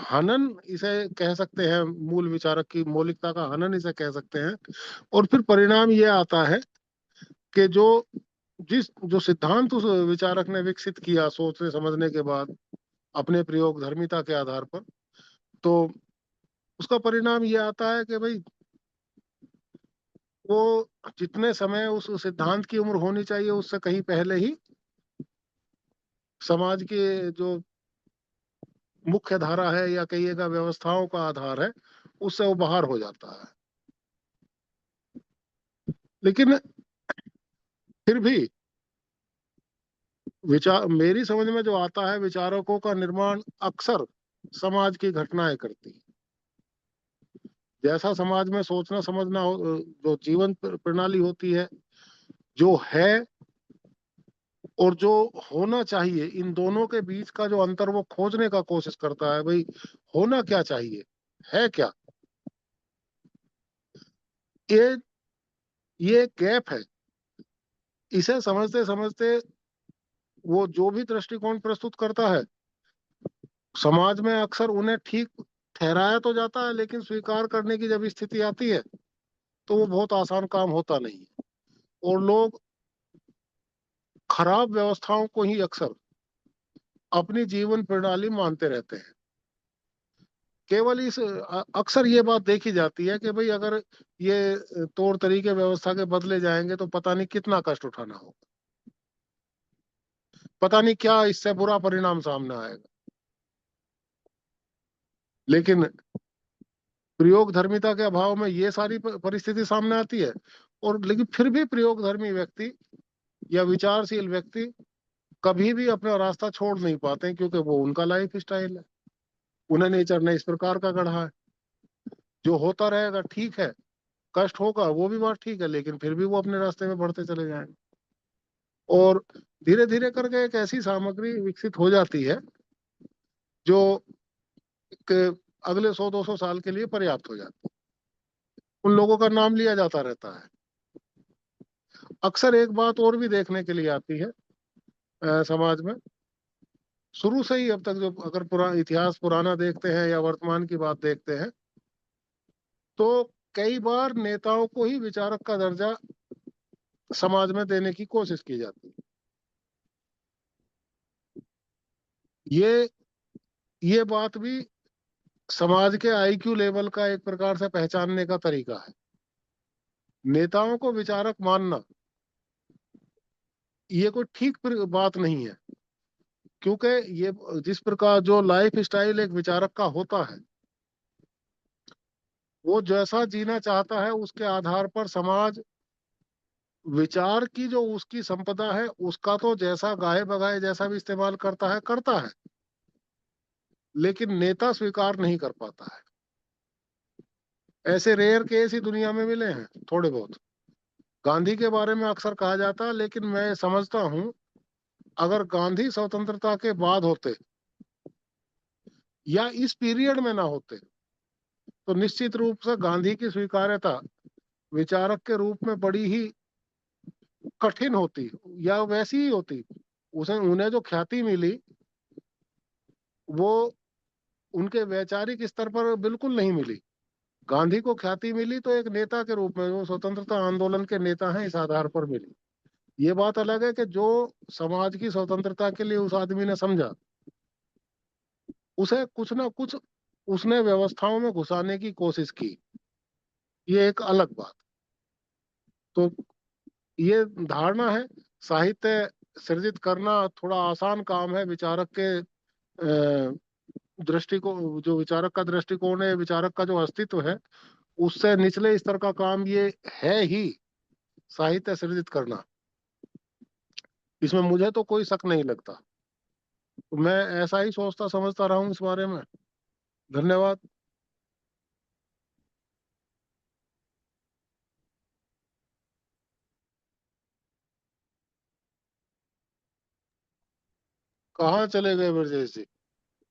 हनन इसे कह सकते हैं, मूल विचारक की मौलिकता का हनन इसे कह सकते हैं। और फिर परिणाम ये आता है कि जो सिद्धांत उस विचारक ने विकसित किया सोचने समझने के बाद अपने प्रयोग धर्मिता के आधार पर, तो उसका परिणाम ये आता है कि भाई वो जितने समय उस सिद्धांत की उम्र होनी चाहिए उससे कहीं पहले ही समाज के जो मुख्य धारा है या कहिएगा व्यवस्थाओं का आधार है, उससे वो बाहर हो जाता है। लेकिन फिर भी विचार मेरी समझ में जो आता है, विचारकों का निर्माण अक्सर समाज की घटनाएं करती है। जैसा समाज में सोचना समझना जो जीवन प्रणाली होती है, जो है और जो होना चाहिए, इन दोनों के बीच का जो अंतर वो खोजने का कोशिश करता है। भाई होना क्या चाहिए, है क्या, ये ये गैप है। इसे समझते समझते वो जो भी दृष्टिकोण प्रस्तुत करता है, समाज में अक्सर उन्हें ठीक ठहराया तो जाता है, लेकिन स्वीकार करने की जब स्थिति आती है तो वो बहुत आसान काम होता नहीं है। और लोग खराब व्यवस्थाओं को ही अक्सर अपनी जीवन प्रणाली मानते रहते हैं। केवल अक्सर ये बात देखी जाती है कि भाई अगर ये तौर तरीके व्यवस्था के बदले जाएंगे तो पता नहीं कितना कष्ट उठाना होगा, पता नहीं क्या इससे बुरा परिणाम सामने आएगा। लेकिन प्रयोग धर्मिता के अभाव में ये सारी परिस्थिति सामने आती है। और लेकिन फिर भी प्रयोग धर्मी व्यक्ति या विचारशील व्यक्ति कभी भी अपना रास्ता छोड़ नहीं पाते, क्योंकि वो उनका लाइफ स्टाइल है, उन्हें नेचर ने इस प्रकार का गढ़ा है। जो होता रहेगा ठीक है, कष्ट होगा वो भी बात ठीक है, लेकिन फिर भी वो अपने रास्ते में बढ़ते चले जाएंगे। और धीरे धीरे करके एक ऐसी सामग्री विकसित हो जाती है जो अगले 100-200 साल के लिए पर्याप्त हो जाती है। उन लोगों का नाम लिया जाता रहता है। अक्सर एक बात और भी देखने के लिए आती है समाज में, शुरू से ही अब तक जो अगर इतिहास पुराना देखते हैं या वर्तमान की बात देखते हैं, तो कई बार नेताओं को ही विचारक का दर्जा समाज में देने की कोशिश की जाती है। ये ये बात भी समाज के आईक्यू लेवल का एक प्रकार से पहचानने का तरीका है। नेताओं को विचारक मानना ये कोई ठीक बात नहीं है, क्योंकि ये जिस प्रकार जो लाइफ स्टाइल एक विचारक का होता है, वो जैसा जीना चाहता है उसके आधार पर समाज विचार की जो उसकी संपदा है उसका तो जैसा गाहे बगाए जैसा भी इस्तेमाल करता है, लेकिन नेता स्वीकार नहीं कर पाता है। ऐसे रेयर केस ही दुनिया में मिले हैं थोड़े बहुत। गांधी के बारे में अक्सर कहा जाता है, लेकिन मैं समझता हूं अगर गांधी स्वतंत्रता के बाद होते या इस पीरियड में ना होते तो निश्चित रूप से गांधी की स्वीकार्यता विचारक के रूप में बड़ी ही कठिन होती या वैसी ही होती। उसे उन्हें जो ख्याति मिली वो उनके वैचारिक स्तर पर बिल्कुल नहीं मिली। गांधी को ख्याति मिली तो एक नेता के रूप में, वो स्वतंत्रता आंदोलन के नेता हैं, इस आधार पर मिली। ये बात अलग है कि जो समाज की स्वतंत्रता के लिए उस आदमी ने समझा, उसे कुछ ना कुछ उसने व्यवस्थाओं में घुसाने की कोशिश की, ये एक अलग बात। तो ये धारणा है, साहित्य सृजित करना थोड़ा आसान काम है। विचारक के दृष्टिकोण, जो विचारक का दृष्टिकोण है, विचारक का जो अस्तित्व है, उससे निचले स्तर का काम ये है ही साहित्य सृजित करना। इसमें मुझे तो कोई शक नहीं लगता। तो मैं ऐसा ही सोचता समझता रहा हूँ इस बारे में। धन्यवाद। कहाँ चले गए ब्रजेश जी?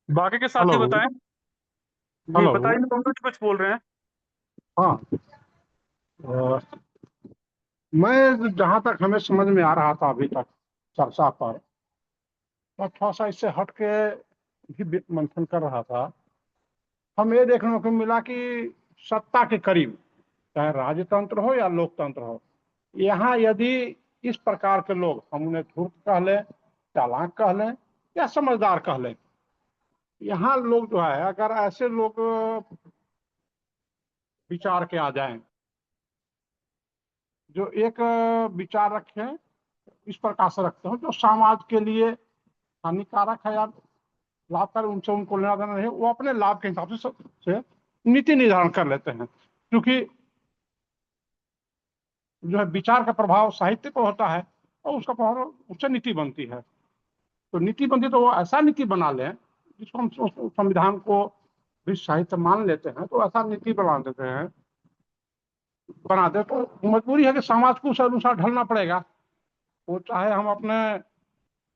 बाकी के साथी हेलो बताएं। जी हेलो। बताइए, पंकज कुछ बोल रहे हैं। हाँ, मैं जहाँ तक हमें समझ में आ रहा था अभी तक चर्चा पर, मैं थोड़ा सा इससे हट के भी मंथन कर रहा था। हम ये देखने को मिला कि सत्ता के करीब, चाहे राजतंत्र हो या लोकतंत्र हो, यहाँ यदि इस प्रकार के लोग, हम उन्हें धूर्त कह लें, चालाक कह लें या समझदार कह लें, यहाँ लोग जो है, अगर ऐसे लोग विचार के आ जाएं जो एक विचार रखें, इस प्रकार से रखते हो जो समाज के लिए हानिकारक है या लाभकारी, उनसे उनको लेना देना नहीं, वो अपने लाभ के हिसाब से नीति निर्धारण कर लेते हैं। क्योंकि जो है विचार का प्रभाव साहित्य पर होता है और उसका प्रभाव उससे नीति बनती है। तो नीति बनती तो वो ऐसा नीति बना लें जिसको हम संविधान को भी साहित्य मान लेते हैं, तो ऐसा नीति बना देते हैं, बना दे तो मजबूरी है कि समाज को उस अनुसार ढलना पड़ेगा। वो चाहे हम अपने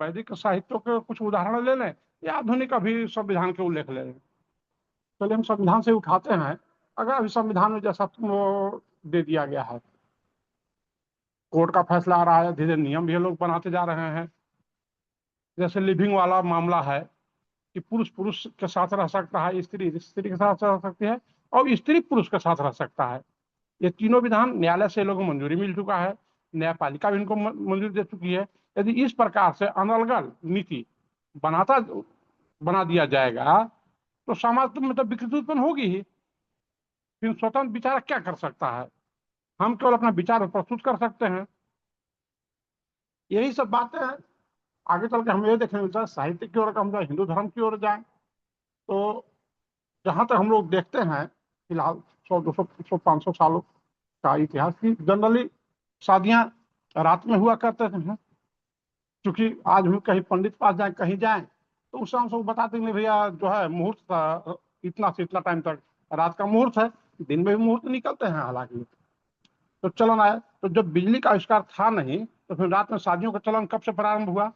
वैदिक साहित्यों के कुछ उदाहरण ले लें या आधुनिक अभी संविधान के उल्लेख ले लें। चलिए हम संविधान से उठाते हैं। अगर अभी संविधान में जैसा वो दे दिया गया है, कोर्ट का फैसला आ रहा है, धीरे नियम भी लोग बनाते जा रहे हैं। जैसे लिविंग वाला मामला है कि पुरुष पुरुष के साथ रह सकता है, स्त्री स्त्री के साथ रह सकती है और स्त्री पुरुष के साथ रह सकता है। ये तीनों विधान न्यायालय से लोगों को मंजूरी मिल चुका है, न्यायपालिका भी इनको मंजूरी दे चुकी है। यदि इस प्रकार से अनर्गल नीति बना दिया जाएगा तो समाज में तो विकृति उत्पन्न होगी ही। फिर स्वतंत्र विचार क्या कर सकता है? हम केवल अपना विचार प्रस्तुत कर सकते हैं। यही सब बातें हैं। आगे चल के हम ये देखने मिलता है साहित्य की ओर, हम जाए हिंदू धर्म की ओर जाए तो जहां तक हम लोग देखते हैं फिलहाल 100, 200, 500 सालों का इतिहास की, जनरली शादियां रात में हुआ करते हैं। क्योंकि आज भी कहीं पंडित पास जाए, कहीं जाए तो उस समय सब बताते हैं भैया जो है मुहूर्त था इतना से इतना टाइम तक, रात का मुहूर्त है, दिन में भी मुहूर्त निकलते हैं हालांकि। तो चलन आया, तो जब बिजली का आविष्कार था नहीं तो फिर रात में शादियों का चलन कब से प्रारंभ हुआ?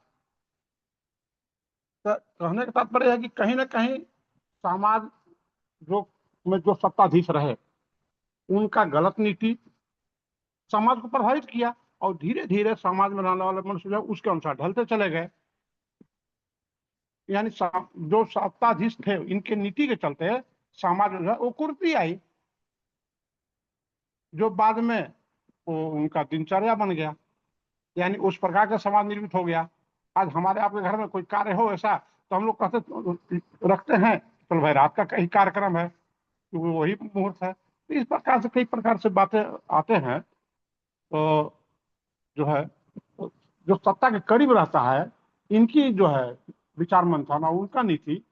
तो कहने का तात्पर्य है कि कहीं ना कहीं समाज जो में जो सत्ताधीश रहे, उनका गलत नीति समाज को प्रभावित किया और धीरे धीरे समाज में रहने वाले मनुष्य जो उसके अनुसार ढलते चले गए। यानी जो सत्ताधीश थे, इनके नीति के चलते समाज जो है वो कुर्ती आई, जो बाद में वो उनका दिनचर्या बन गया। यानी उस प्रकार का समाज निर्मित हो गया। आज हमारे आपके घर में कोई कार्य हो ऐसा तो हम लोग कहते रखते हैं चलो भाई रात का कहीं कार्यक्रम है, क्योंकि वही मुहूर्त है। तो इस प्रकार से कई प्रकार से बातें आते हैं। तो जो है जो सत्ता के करीब रहता है, इनकी जो है विचार मंथन और उनका नीति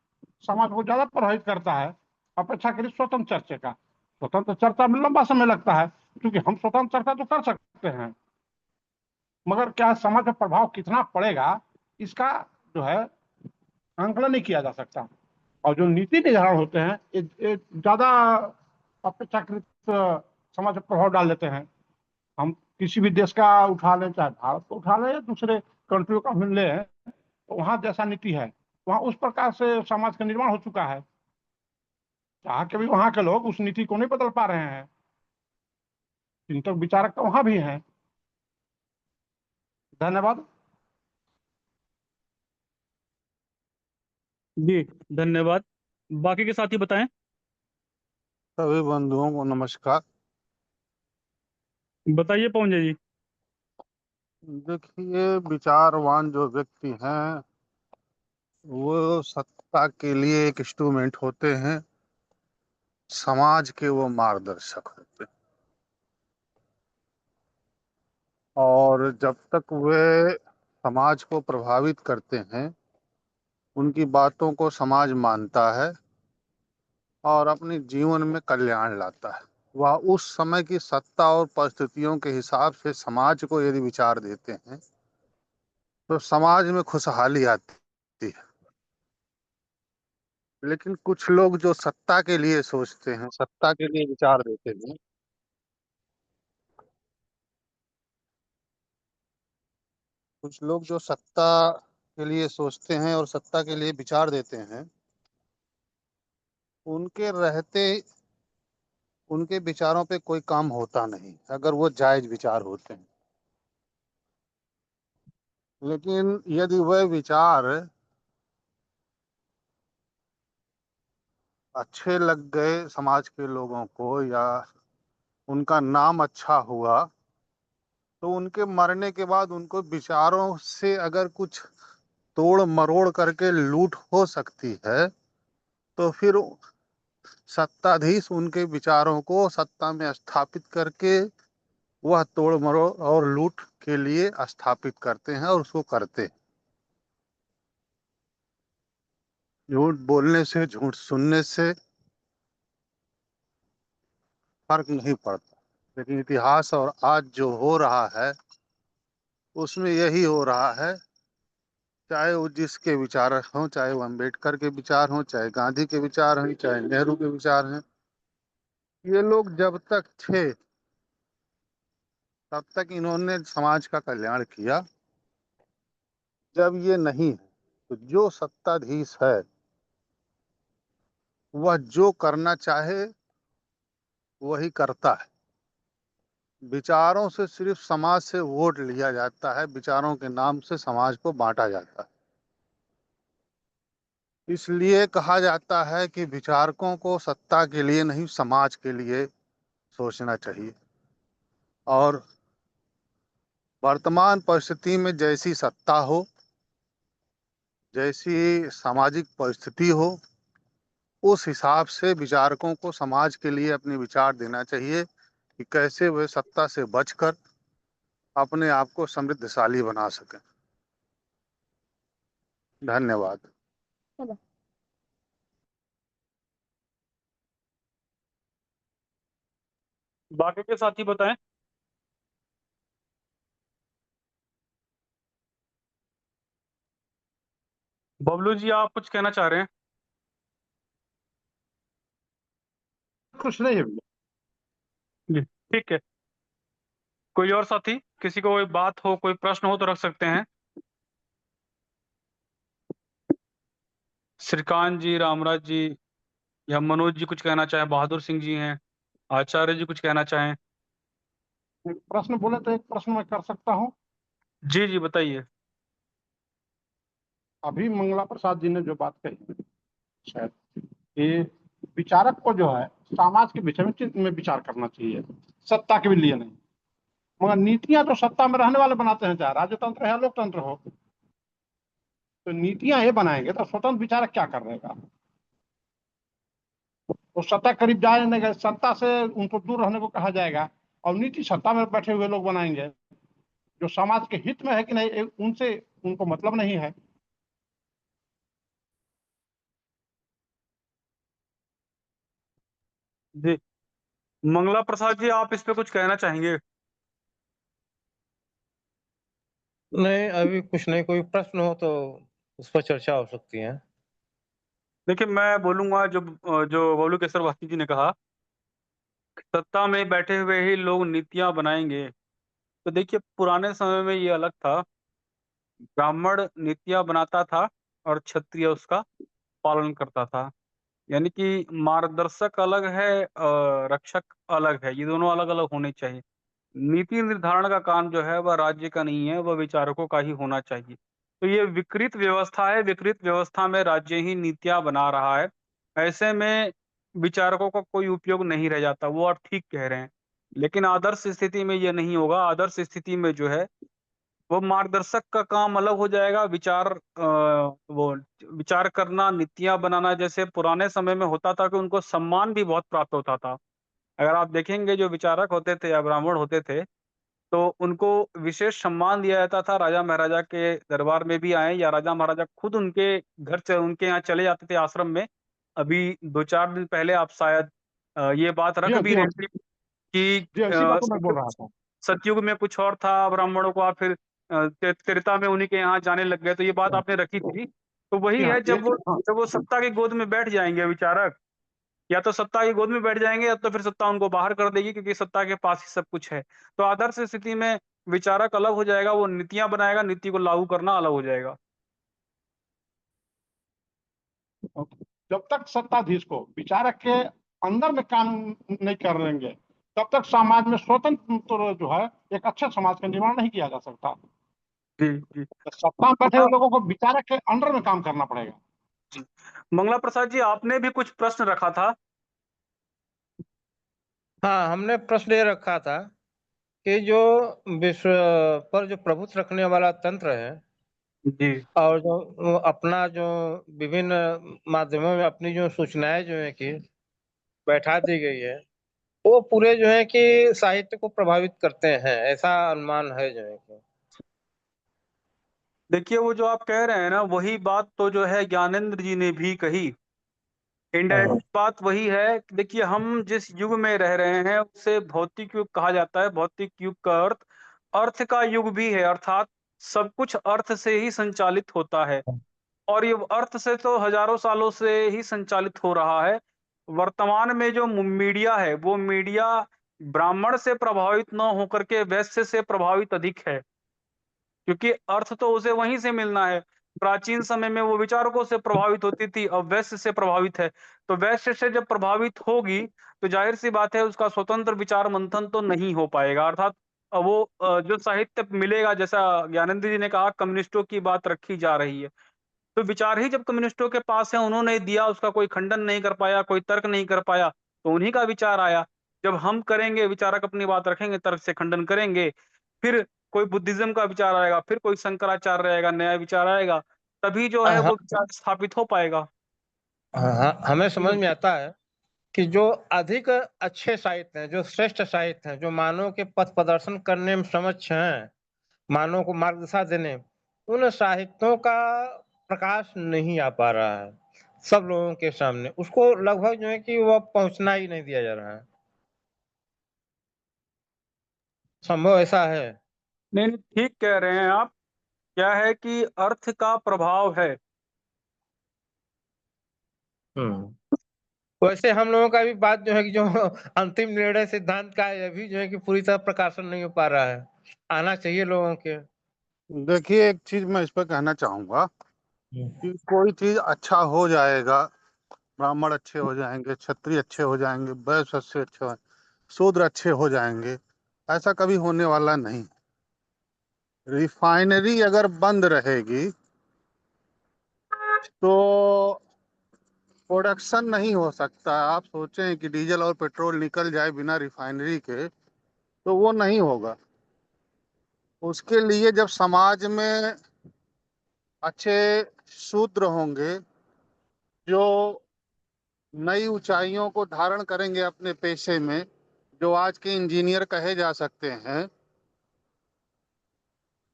समाज को ज्यादा प्रभावित करता है अपेक्षाकृत स्वतंत्र चर्चा का। स्वतंत्र चर्चा में लंबा समय लगता है, क्योंकि हम स्वतंत्र चर्चा तो कर सकते हैं, मगर क्या समाज पर प्रभाव कितना पड़ेगा इसका जो है आंकलन नहीं किया जा सकता। और जो नीति निर्धारण होते हैं ये ज्यादा अपेक्षाकृत समाज पर प्रभाव डाल देते हैं। हम किसी भी देश का उठा लें, चाहे भारत को उठा लें या दूसरे कंट्रियों का भी लें, तो वहां जैसा नीति है वहां उस प्रकार से समाज का निर्माण हो चुका है। चाह के भी वहां के लोग उस नीति को नहीं बदल पा रहे हैं। चिंतक विचारक तो वहां भी हैं। धन्यवाद। जी धन्यवाद। बाकी के साथी बताएं। सभी बंधुओं को नमस्कार। बताइए पौंजे जी। देखिए, विचारवान जो व्यक्ति हैं वो सत्ता के लिए एक इंस्ट्रूमेंट होते हैं, समाज के वो मार्गदर्शक होते हैं। और जब तक वे समाज को प्रभावित करते हैं, उनकी बातों को समाज मानता है और अपने जीवन में कल्याण लाता है। वह उस समय की सत्ता और परिस्थितियों के हिसाब से समाज को यदि विचार देते हैं तो समाज में खुशहाली आती है। लेकिन कुछ लोग जो सत्ता के लिए सोचते हैं, सत्ता के लिए विचार देते हैं, कुछ लोग जो सत्ता के लिए सोचते हैं और सत्ता के लिए विचार देते हैं, उनके रहते उनके विचारों पे कोई काम होता नहीं, अगर वो जायज विचार होते हैं। लेकिन यदि वह विचार अच्छे लग गए समाज के लोगों को, या उनका नाम अच्छा हुआ, तो उनके मरने के बाद उनको विचारों से अगर कुछ तोड़ मरोड़ करके लूट हो सकती है, तो फिर सत्ताधीश उनके विचारों को सत्ता में स्थापित करके वह तोड़ मरोड़ और लूट के लिए स्थापित करते हैं और उसको करते हैं। झूठ बोलने से, झूठ सुनने से फर्क नहीं पड़ता। लेकिन इतिहास और आज जो हो रहा है उसमें यही हो रहा है, चाहे वो जिसके विचार हों, चाहे वो अम्बेडकर के विचार हों, चाहे गांधी के विचार हों, चाहे नेहरू के विचार हैं, ये लोग जब तक थे तब तक इन्होंने समाज का कल्याण किया। जब ये नहीं है तो जो सत्ताधीश है वह जो करना चाहे वही करता है। विचारों से सिर्फ समाज से वोट लिया जाता है, विचारों के नाम से समाज को बांटा जाता है। इसलिए कहा जाता है कि विचारकों को सत्ता के लिए नहीं, समाज के लिए सोचना चाहिए। और वर्तमान परिस्थिति में जैसी सत्ता हो, जैसी सामाजिक परिस्थिति हो, उस हिसाब से विचारकों को समाज के लिए अपने विचार देना चाहिए कि कैसे वे सत्ता से बचकर अपने आप को समृद्धशाली बना सकें। धन्यवाद। बाकी के साथी बताएं। बबलू जी, आप कुछ कहना चाह रहे हैं? कुछ नहीं है भैया। जी, ठीक है। कोई और साथी, किसी को कोई बात हो, कोई प्रश्न हो तो रख सकते हैं। श्रीकांत जी, रामराज जी या मनोज जी कुछ कहना चाहें, बहादुर सिंह जी हैं, आचार्य जी कुछ कहना चाहें। प्रश्न बोले तो एक प्रश्न मैं कर सकता हूँ। जी जी, बताइए। अभी मंगला प्रसाद जी ने जो बात कही, शायद ये विचारक को जो है समाज के विषय में विचार करना चाहिए, सत्ता के लिए नहीं। मगर नीतियां तो सत्ता में रहने वाले बनाते हैं, चाहे राजतंत्र है लोकतंत्र हो। तो नीतियां ये बनाएंगे तो स्वतंत्र विचारक क्या कर रहेगा? वो सत्ता करीब जाए नहीं, सत्ता से उनको दूर रहने को कहा जाएगा, और नीति सत्ता में बैठे हुए लोग बनाएंगे जो समाज के हित में है कि नहीं, उनसे उनको मतलब नहीं है। जी, मंगला प्रसाद जी, आप इस पे कुछ कहना चाहेंगे? नहीं, अभी कुछ नहीं। कोई प्रश्न हो तो उस पर चर्चा हो सकती है। देखिए, मैं बोलूंगा जो जो बबलू केसर वासी जी ने कहा, सत्ता में बैठे हुए ही लोग नीतियां बनाएंगे। तो देखिए, पुराने समय में ये अलग था। ब्राह्मण नीतियां बनाता था और क्षत्रिय उसका पालन करता था। यानी कि मार्गदर्शक अलग है, रक्षक अलग है। ये दोनों अलग अलग होने चाहिए। नीति निर्धारण का काम जो है वह राज्य का नहीं है, वह विचारकों का ही होना चाहिए। तो ये विकृत व्यवस्था है, विकृत व्यवस्था में राज्य ही नीतियां बना रहा है। ऐसे में विचारकों का कोई उपयोग नहीं रह जाता। वो आप ठीक कह रहे हैं, लेकिन आदर्श स्थिति में ये नहीं होगा। आदर्श स्थिति में जो है वो मार्गदर्शक का काम अलग हो जाएगा। वो विचार करना, नीतियां बनाना, जैसे पुराने समय में होता था कि उनको सम्मान भी बहुत प्राप्त होता था। अगर आप देखेंगे, जो विचारक होते थे या ब्राह्मण होते थे, तो उनको विशेष सम्मान दिया जाता था। राजा महाराजा के दरबार में भी आए या राजा महाराजा खुद उनके घर से उनके यहाँ चले जाते थे आश्रम में। अभी 2-4 दिन पहले आप शायद ये बात जी रख हाँ, भी जी हाँ, रहे थे कि जी हाँ, इसी बात को मैं बोल रहा था। सतयुग में कुछ और था ब्राह्मणों को, आप फिर त्रेता में उन्हीं के यहाँ जाने लग गए। तो ये बात आपने रखी थी। तो जी वही हाँ, है, ये हाँ, जब वो सत्ता की गोद में बैठ जाएंगे विचारक, या तो सत्ता की गोद में बैठ जाएंगे या तो फिर सत्ता उनको बाहर कर देगी, क्योंकि सत्ता के पास ही सब कुछ है। तो आदर्श स्थिति में विचारक अलग हो जाएगा, वो नीतियां बनाएगा, नीति को लागू करना अलग हो जाएगा। जब तक सत्ताधीश को विचारक के अंदर में काम नहीं कर लेंगे, तब तक समाज में स्वतंत्र जो है एक अच्छा समाज का निर्माण नहीं किया जा सकता। जी जी। तो सत्ता में बैठे हाँ, हुए लोगों को विचारक के अंडर में काम करना पड़ेगा। जी। मंगला प्रसाद जी, आपने भी कुछ प्रश्न रखा था। हाँ, हमने प्रश्न ये रखा था कि जो विश्व पर जो प्रभुत्व रखने वाला तंत्र है जी और जो अपना जो विभिन्न माध्यमों में अपनी जो सूचनाएं जो है कि बैठा दी गई है, वो पूरे जो है कि साहित्य को प्रभावित करते हैं, ऐसा अनुमान है जो है कि। देखिए, वो जो आप कह रहे हैं ना, वही बात तो जो है ज्ञानेंद्र जी ने भी कही। हाँ, इनडायरेक्ट बात वही है कि देखिए, हम जिस युग में रह रहे हैं उसे भौतिक युग कहा जाता है। भौतिक युग का अर्थ अर्थ का युग भी है, अर्थात सब कुछ अर्थ से ही संचालित होता है। और ये अर्थ से तो हजारों सालों से ही संचालित हो रहा है। वर्तमान में जो मीडिया है, वो मीडिया ब्राह्मण से प्रभावित न होकर के वैश्य से प्रभावित अधिक है, क्योंकि अर्थ तो उसे वहीं से मिलना है। प्राचीन समय में वो विचारकों से प्रभावित होती थी, अब वैश्य से प्रभावित है। तो वैश्य से जब प्रभावित होगी, तो ज़ाहिर-सी बात है उसका स्वतंत्र विचार मंथन तो नहीं हो पाएगा। अर्थात वो जो साहित्य मिलेगा, जैसा ज्ञानेंद्र जी ने कहा, कम्युनिस्टों की बात रखी जा रही है। तो विचार ही जब कम्युनिस्टों के पास है, उन्होंने दिया, उसका कोई खंडन नहीं कर पाया, कोई तर्क नहीं कर पाया, तो उन्हीं का विचार आया। जब हम करेंगे, विचारक अपनी बात रखेंगे, तर्क से खंडन करेंगे, फिर कोई बुद्धिज़्म का विचार आएगा, फिर कोई शंकराचार्य आएगा, नया विचार आएगा, तभी जो है हाँ, वो विचार स्थापित हो पाएगा। हाँ, हमें समझ में आता है कि जो अधिक अच्छे साहित्य हैं, जो श्रेष्ठ साहित्य हैं, जो मानव के पथ प्रदर्शन करने में समक्ष हैं, मानव को मार्गदशा देने, उन साहित्यों का प्रकाश नहीं आ पा रहा है सब लोगों के सामने। उसको लगभग जो है कि वह पहुँचना ही नहीं दिया जा रहा है। संभव ऐसा है? नहीं, नहीं, ठीक कह रहे हैं आप। क्या है कि अर्थ का प्रभाव है। हुँ। वैसे हम लोगों का भी बात जो है कि जो अंतिम निर्णय सिद्धांत का है, ये भी जो है कि पूरी तरह प्रकाशन नहीं हो पा रहा है। आना चाहिए लोगों के। देखिए, एक चीज मैं इस पर कहना चाहूंगा हुँ। कि कोई चीज अच्छा हो जाएगा, ब्राह्मण अच्छे हो जाएंगे, क्षत्रिय अच्छे हो जाएंगे, वैश्य अच्छे हो, शूद्र अच्छे हो जाएंगे, ऐसा कभी होने वाला नहीं। रिफाइनरी अगर बंद रहेगी तो प्रोडक्शन नहीं हो सकता। आप सोचें कि डीजल और पेट्रोल निकल जाए बिना रिफाइनरी के, तो वो नहीं होगा। उसके लिए जब समाज में अच्छे शूद्र होंगे जो नई ऊंचाइयों को धारण करेंगे अपने पेशे में, जो आज के इंजीनियर कहे जा सकते हैं,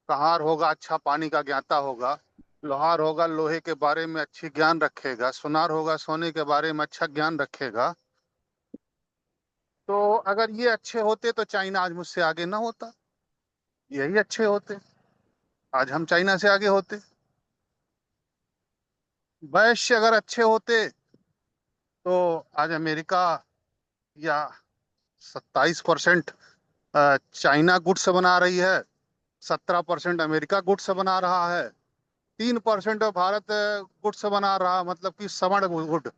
कहार होगा अच्छा पानी का ज्ञाता होगा, लोहार होगा लोहे के बारे में अच्छी ज्ञान रखेगा, सुनार होगा सोने के बारे में अच्छा ज्ञान रखेगा। तो अगर ये अच्छे होते तो चाइना आज मुझसे आगे ना होता। यही अच्छे होते, आज हम चाइना से आगे होते। वैश्य अगर अच्छे होते तो आज अमेरिका या 27% चाइना गुड्स बना रही है, 17% अमेरिका गुड्स बना रहा है, 3% भारत गुड्स बना रहा, मतलब कि सवर्ण गुड।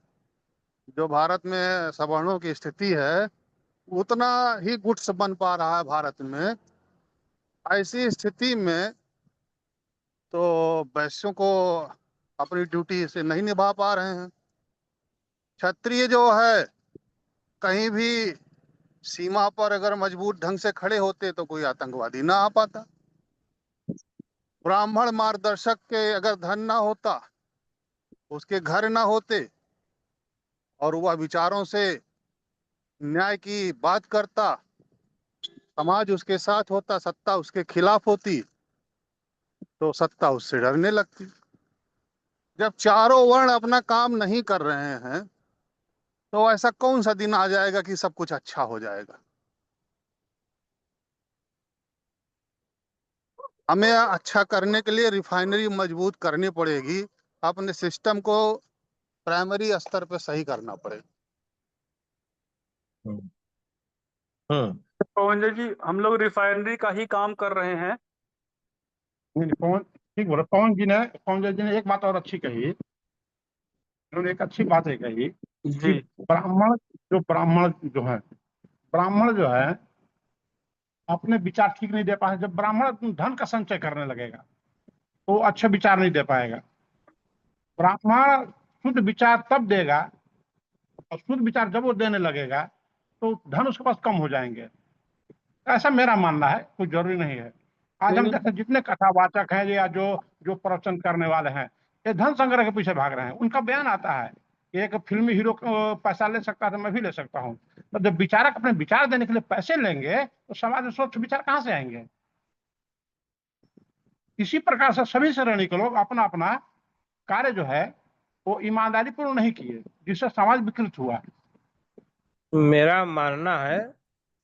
जो भारत में सवर्णों की स्थिति है, उतना ही गुड्स बन पा रहा है भारत में। ऐसी स्थिति में तो वैश्यों को अपनी ड्यूटी से नहीं निभा पा रहे हैं। क्षत्रिय जो है, कहीं भी सीमा पर अगर मजबूत ढंग से खड़े होते तो कोई आतंकवादी ना आ पाता। ब्राह्मण मार्गदर्शक के अगर धन ना होता, उसके घर ना होते, और वह विचारों से न्याय की बात करता, समाज उसके साथ होता, सत्ता उसके खिलाफ होती, तो सत्ता उससे डरने लगती। जब चारों वर्ण अपना काम नहीं कर रहे हैं, तो ऐसा कौन सा दिन आ जाएगा कि सब कुछ अच्छा हो जाएगा। हमें अच्छा करने के लिए रिफाइनरी मजबूत करनी पड़ेगी, अपने सिस्टम को प्राइमरी स्तर पर सही करना पड़ेगा। हुँ। हुँ। पवन जी, हम लोग रिफाइनरी का ही काम कर रहे हैं। नहीं, पवन ठीक बोला। पवन जी ने एक बात और अच्छी कही उन्होंने एक अच्छी बात है कही कि जी ब्राह्मण जो है अपने विचार ठीक नहीं दे पाए। जब ब्राह्मण धन का संचय करने लगेगा तो वो अच्छे विचार नहीं दे पाएगा। ब्राह्मण शुद्ध विचार तब देगा, और शुद्ध विचार जब वो देने लगेगा तो धन उसके पास कम हो जाएंगे। ऐसा मेरा मानना है, कोई जरूरी नहीं है। आज हम नहीं जैसे जितने कथावाचक हैं या जो जो प्रवचन करने वाले हैं, ये धन संग्रह के पीछे भाग रहे हैं। उनका बयान आता है कि एक फिल्मी हीरो पैसा ले सकता है तो मैं भी ले सकता हूँ। तो जब विचारक अपने विचार देने के लिए पैसे लेंगे तो समाज में स्वच्छ विचार कहाँ से आएंगे? इसी प्रकार से सभी श्रेणी के लोग अपना अपना कार्य जो है वो ईमानदारी पूर्ण नहीं किए, जिससे समाज विकृत हुआ। मेरा मानना है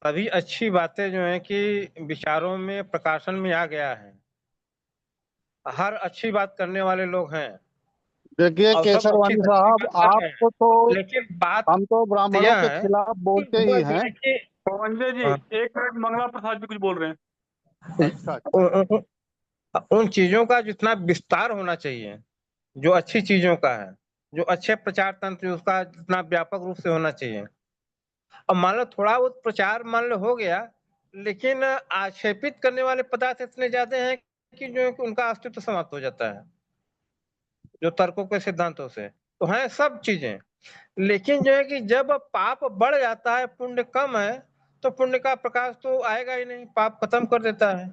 सभी अच्छी बातें जो है कि विचारों में प्रकाशन में आ गया है। हर अच्छी बात करने वाले लोग हैं देखिए और सब अच्छी केसरवानी अच्छी साहब, बात कर रहे हैं, आपको तो लेकिन बात हम तो ब्राह्मणों यह के है खिलाफ कि बोलते वो ही जो हैं। है कि संजय जी, हाँ, एक मिनट, मंगला प्रसाद जी कुछ बोल रहे हैं। अच्छा उन चीजों का जितना विस्तार होना चाहिए, जो अच्छी चीजों का है, जो अच्छे प्रचार तंत्र उसका जितना व्यापक रूप से होना चाहिए। अब मान लो थोड़ा बहुत प्रचार मान लो हो गया, लेकिन आक्षेपित करने वाले पदार्थ इतने ज्यादा हैं कि जो है कि उनका अस्तित्व समाप्त हो जाता है, जो तर्कों के सिद्धांतों से तो है सब चीजें। लेकिन जो है कि जब पाप बढ़ जाता है, पुण्य कम है, तो पुण्य का प्रकाश तो आएगा ही नहीं, पाप खत्म कर देता है।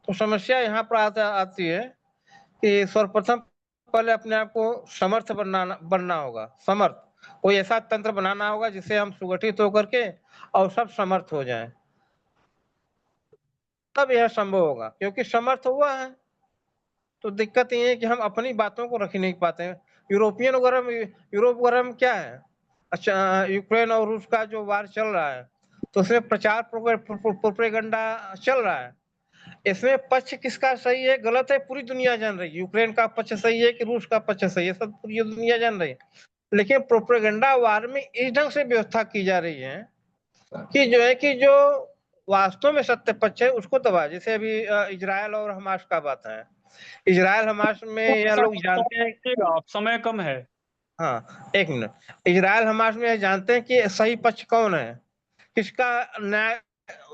तो समस्या यहाँ पर आती है कि सर्वप्रथम पहले अपने आप को समर्थ बनना होगा। समर्थ कोई ऐसा तंत्र बनाना होगा जिससे हम सुगठित होकर के और सब समर्थ हो जाएं, तब यह संभव होगा। क्योंकि समर्थ हुआ है तो दिक्कत ये है कि हम अपनी बातों को रख नहीं पाते हैं। यूरोपियन वगैरह में, यूरोप वगैरह में क्या है, अच्छा यूक्रेन और रूस का जो वार चल रहा है तो उसमें प्रचार प्रोपेगेंडा चल रहा है। इसमें पक्ष किसका सही है गलत है पूरी दुनिया जान रही है। यूक्रेन का पक्ष सही है कि रूस का पक्ष सही है, सब पूरी दुनिया जान रही है। लेकिन प्रोपेगेंडा वार में इस ढंग से व्यवस्था की जा रही है कि जो है कि जो वास्तव में सत्य पक्ष है उसको दबा। जैसे अभी इजरायल और हमास का बात है। इजरायल हमास में तो यह ऐसा लोग जानते हैं, आप, समय कम है। हाँ एक मिनट, इजरायल हमास में यह जानते हैं कि सही पक्ष कौन है, किसका न्याय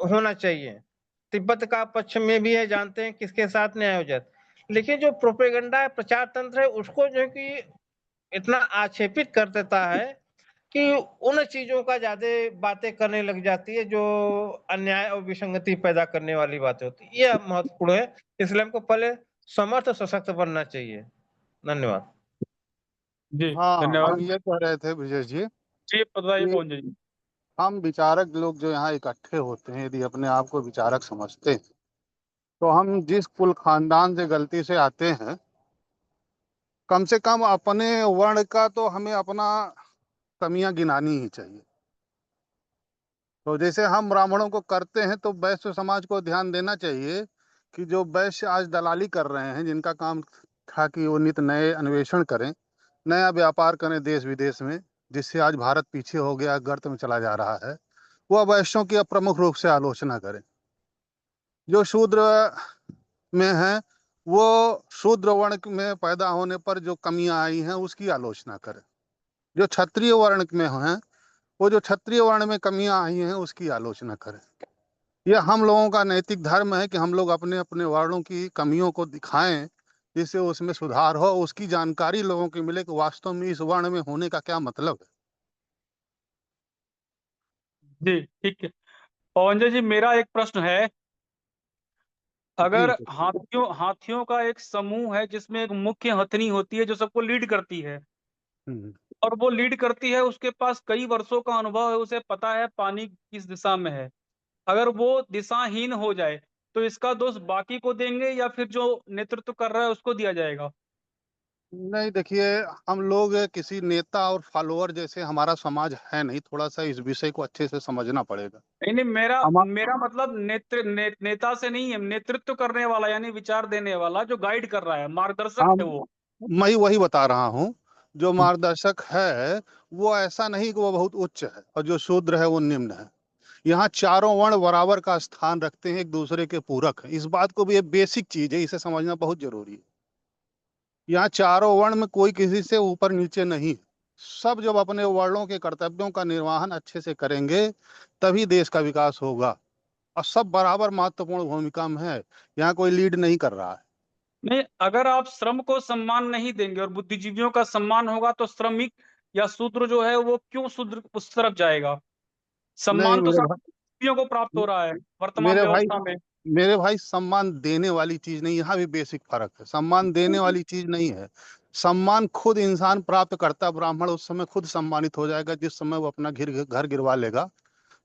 होना चाहिए। तिब्बत का पक्ष में भी है, जानते हैं किसके साथ न्याय हो जाए। लेकिन जो प्रोपेगेंडा है, प्रचार तंत्र है, उसको जो है कि इतना आक्षेपित कर देता है कि उन चीजों का ज्यादा बातें करने लग जाती है जो अन्याय और विसंगति पैदा करने वाली बातें होती है। यह महत्वपूर्ण है, इसलिए हमको पहले समर्थ सशक्त बनना चाहिए। धन्यवाद। जी हाँ, हम धन्यवाद। ये कह रहे थे ब्रजेश जी जी बताइए कि पवन जी। हम विचारक लोग जो यहाँ इकट्ठे होते हैं, यदि अपने आप को विचारक समझते हैं तो हम जिस कुल खानदान से गलती से आते हैं, कम से कम अपने वर्ण का तो हमें अपना कमियां गिनानी ही चाहिए। तो जैसे हम ब्राह्मणों को करते हैं तो वैश्य समाज को ध्यान देना चाहिए कि जो वैश्य आज दलाली कर रहे हैं, जिनका काम था कि वो नित नए अन्वेषण करें, नया व्यापार करें देश विदेश में, जिससे आज भारत पीछे हो गया, गर्त में चला जा रहा है, वह वैश्यों की अब प्रमुख रूप से आलोचना करें। जो शूद्र में है वो शूद्र वर्ण में पैदा होने पर जो कमियां आई हैं उसकी आलोचना करें। जो क्षत्रिय वर्ण में हैं वो जो क्षत्रिय वर्ण में कमियां आई हैं उसकी आलोचना करें। यह हम लोगों का नैतिक धर्म है कि हम लोग अपने अपने वर्णों की कमियों को दिखाएं, जिससे उसमें सुधार हो, उसकी जानकारी लोगों को मिले कि वास्तव में इस वर्ण में होने का क्या मतलब है। जी ठीक है। पवन जी, मेरा एक प्रश्न है। जी अगर हाथियों हाथियों का एक समूह है जिसमें एक मुख्य हथनी होती है जो सबको लीड करती है, हम्म। और वो लीड करती है, उसके पास कई वर्षों का अनुभव है, उसे पता है पानी किस दिशा में है। अगर वो दिशाहीन हो जाए तो इसका दोष बाकी को देंगे या फिर जो नेतृत्व कर रहा है उसको दिया जाएगा? नहीं, देखिए, हम लोग किसी नेता और फॉलोअर जैसे हमारा समाज है नहीं, थोड़ा सा इस विषय को अच्छे से समझना पड़ेगा। नहीं नहीं, मेरा हम मेरा मतलब नेता से नहीं है, नेतृत्व करने वाला यानी विचार देने वाला जो गाइड कर रहा है, मार्गदर्शक है हम वो। मैं वही बता रहा हूँ, जो मार्गदर्शक है वो ऐसा नहीं कि वो बहुत उच्च है और जो शूद्र है वो निम्न है। यहाँ चारों वर्ण बराबर का स्थान रखते हैं, एक दूसरे के पूरक है। इस बात को भी एक बेसिक चीज है, इसे समझना बहुत जरूरी है। यहाँ चारों वर्ण में कोई किसी से ऊपर नीचे नहीं है। सब जब अपने वर्णों के कर्तव्यों का निर्वहन अच्छे से करेंगे तभी देश का विकास होगा, और सब बराबर महत्वपूर्ण भूमिका में है। यहाँ कोई लीड नहीं कर रहा है। नहीं, अगर आप श्रम को सम्मान नहीं देंगे और बुद्धिजीवियों का सम्मान होगा तो श्रमिक या शूद्र जो है वो क्यों शूद्र उस तरफ जाएगा? नहीं सम्मान तो सब बुद्धिजीवियों को प्राप्त हो रहा है वर्तमान मेरे भाई व्यवस्था में। मेरे भाई सम्मान देने वाली चीज नहीं, यहाँ भी बेसिक फर्क है। सम्मान देने वाली चीज नहीं है। सम्मान खुद इंसान प्राप्त करता। ब्राह्मण उस समय खुद सम्मानित हो जाएगा जिस समय वो अपना घर गिरवा लेगा,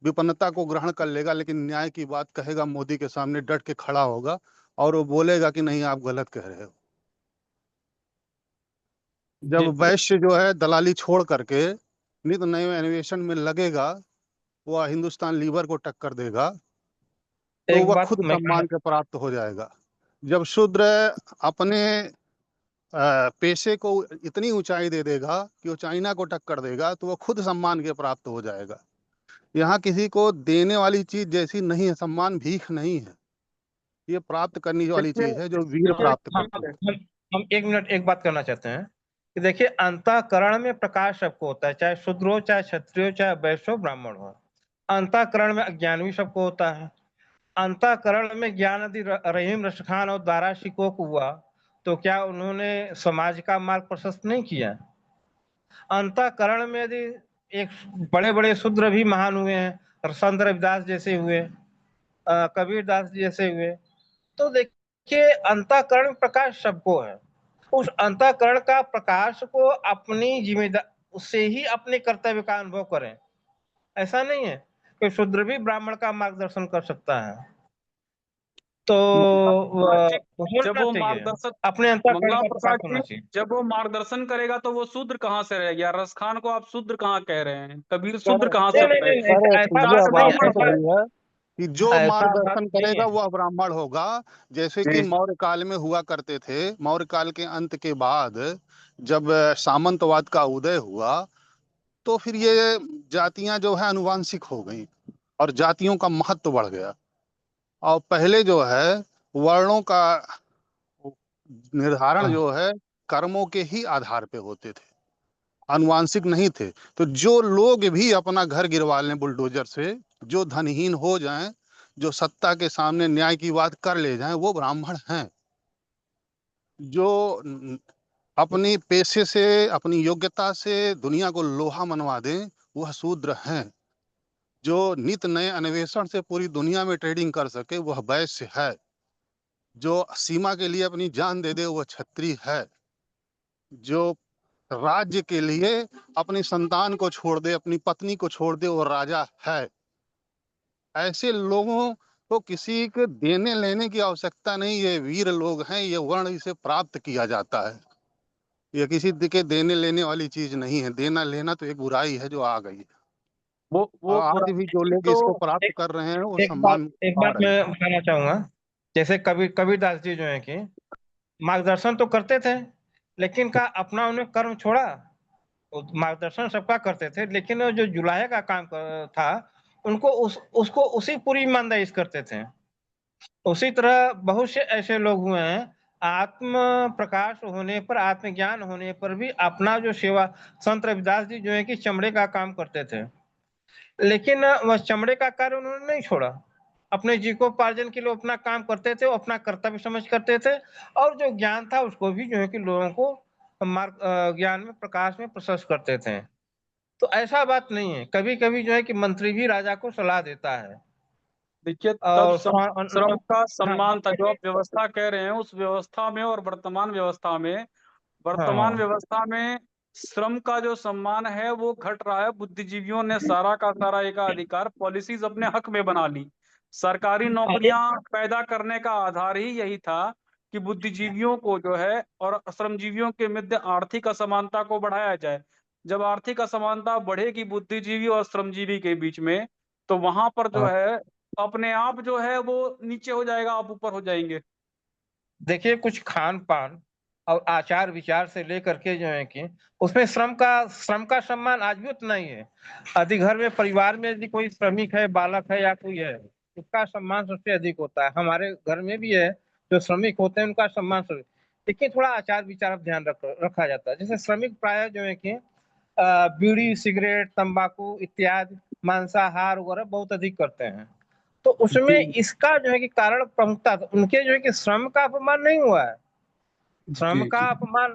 विपन्नता को ग्रहण कर लेगा, लेकिन न्याय की बात कहेगा, मोदी के सामने डट के खड़ा होगा और वो बोलेगा कि नहीं आप गलत कह रहे हो। जब वैश्य जो है दलाली छोड़ करके नित नए अन्वेषण में लगेगा, वह हिंदुस्तान लीवर को टक्कर देगा, तो एक वह बात खुद मैं सम्मान के प्राप्त हो जाएगा। जब शूद्र अपने पेशे को इतनी ऊंचाई दे देगा कि वो चाइना को टक्कर देगा, तो वो खुद सम्मान के प्राप्त हो जाएगा। यहाँ किसी को देने वाली चीज जैसी नहीं है। सम्मान भीख नहीं है, ये प्राप्त करने वाली देखिए चीज है जो वीर देखिए प्राप्त हम करते हैं। हम 1 मिनट एक बात करना चाहते हैं कि देखिए, अंतःकरण में प्रकाश सबको होता है, चाहे शूद्र हो, चाहे क्षत्रिय हो, चाहे वैश्य हो, ब्राह्मण हो। अंतःकरण में अज्ञान भी सबको होता है। अंतःकरण में ज्ञान यदि रहीम रशीद खान और दारा शिकोह को हुआ तो क्या उन्होंने समाज का मार्ग प्रशस्त नहीं किया? अंतःकरण में यदि एक बड़े बड़े शूद्र भी महान हुए हैं, संत रविदास जैसे हुए, कबीर दास जैसे हुए, तो देखिए अंतःकरण में प्रकाश सबको है। उस अंतःकरण का प्रकाश को अपनी जिम्मेदारी से ही अपने कर्तव्य का अनुभव करें। ऐसा नहीं है कि शूद्र भी ब्राह्मण का मार्गदर्शन कर सकता है। तो जब होना वो चाहिए, मार्गदर्शन अपने अंतःकरण मंगला का प्रकाश प्रसाद होना जी, चाहिए। जब वो मार्गदर्शन करेगा तो वो शूद्र कहाँ से रह गया? रस खान को आप शूद्र कहाँ कह रहे हैं? कबीर शूद्र सर कहाँ से नहीं हो नहीं गए? नहीं, सर ऐसा दास बात यह नहीं, बात ब्राह्मण तो हो गए। सही है कि जो ऐसा बात मार्गदर्शन नहीं करेगा है। वह ब्राह्मण होगा। जैसे कि मौर्य काल में हुआ करते थे। मौर्य काल के अंत के बाद जब सामंतवाद का उदय हुआ, तो फिर ये जातियां जो है अनुवांशिक हो गई और जातियों का महत्व बढ़ गया। और पहले जो है वर्णों का निर्धारण जो है कर्मों के ही आधार पे होते थे, अनुवांशिक नहीं थे। तो जो लोग भी अपना घर गिरवा लें बुलडोजर से, जो धनहीन हो जाएं, जो सत्ता के सामने न्याय की बात कर ले जाएं, वो ब्राह्मण हैं। जो अपनी पेशे से, अपनी योग्यता से दुनिया को लोहा मनवा दें, वह शूद्र हैं। जो नित नए अन्वेषण से पूरी दुनिया में ट्रेडिंग कर सके, वह वैश्य है। जो सीमा के लिए अपनी जान दे दे, वह क्षत्रिय है। जो राज्य के लिए अपनी संतान को छोड़ दे, अपनी पत्नी को छोड़ दे, वो राजा है। ऐसे लोगों को किसी के देने लेने की आवश्यकता नहीं। ये वीर लोग हैं, ये वर्ण इसे प्राप्त किया जाता है। ये किसी के देने लेने वाली चीज नहीं है। देना लेना तो एक बुराई है जो आ गई है, वो और आज भी जो बुराई लोग तो इसको प्राप्त एक कर रहे हैं वो सम्मान एक पा बात रहे हैं। मैं बताना चाहूंगा। जैसे कबीरदास जी जो है कि मार्गदर्शन तो करते थे, लेकिन का अपना उन्हें कर्म छोड़ा? वो मार्गदर्शन सबका करते थे, लेकिन वो जो जुलाहे का काम था, उनको उसको उसी पूरी ईमानदारी से करते थे। उसी तरह बहुत से ऐसे लोग हुए हैं, आत्म प्रकाश होने पर, आत्मज्ञान होने पर भी अपना जो सेवा, संत रविदास जी जो है कि चमड़े का काम करते थे, लेकिन वह चमड़े का कार्य उन्होंने नहीं छोड़ा। अपने जीविकोपार्जन के लिए अपना काम करते थे, वो अपना कर्तव्य समझ करते थे, और जो ज्ञान था उसको भी जो है कि लोगों को मार्ग ज्ञान में, प्रकाश में प्रशस्त करते थे। तो ऐसा बात नहीं है, कभी कभी जो है कि मंत्री भी राजा को सलाह देता है। देखिए तब और श्रम का हाँ सम्मान था। जो आप व्यवस्था कह रहे हैं उस व्यवस्था में और वर्तमान हाँ व्यवस्था में श्रम का जो सम्मान है वो घट रहा है। बुद्धिजीवियों ने सारा का सारा एकाधिकार पॉलिसीज अपने हक में बना ली। सरकारी हाँ, नौकरियां पैदा करने का आधार ही यही था कि बुद्धिजीवियों को जो है और श्रमजीवियों के मध्य आर्थिक असमानता को बढ़ाया जाए। जब आर्थिक असमानता बढ़ेगी बुद्धिजीवी और श्रमजीवी के बीच में, तो वहां पर जो हाँ। है अपने आप जो है वो नीचे हो जाएगा, आप ऊपर हो जाएंगे। देखिए, कुछ खान पान और आचार विचार से लेकर के जो है कि उसमें श्रम का सम्मान आज भी उतना ही है। यदि घर में, परिवार में यदि कोई श्रमिक है, बालक है या कोई है, उसका सम्मान सबसे अधिक होता है। हमारे घर में भी है, जो श्रमिक होते हैं उनका सम्मान सबसे। देखिए थोड़ा आचार विचार ध्यान रखा जाता है। जैसे श्रमिक प्राय जो है कि बीड़ी, सिगरेट, तंबाकू इत्यादि मांसाहार वगैरह बहुत अधिक करते हैं। तो उसमें इसका जो है कि कारण प्रमुखता उनके जो है कि श्रम का अपमान नहीं हुआ है। श्रम का अपमान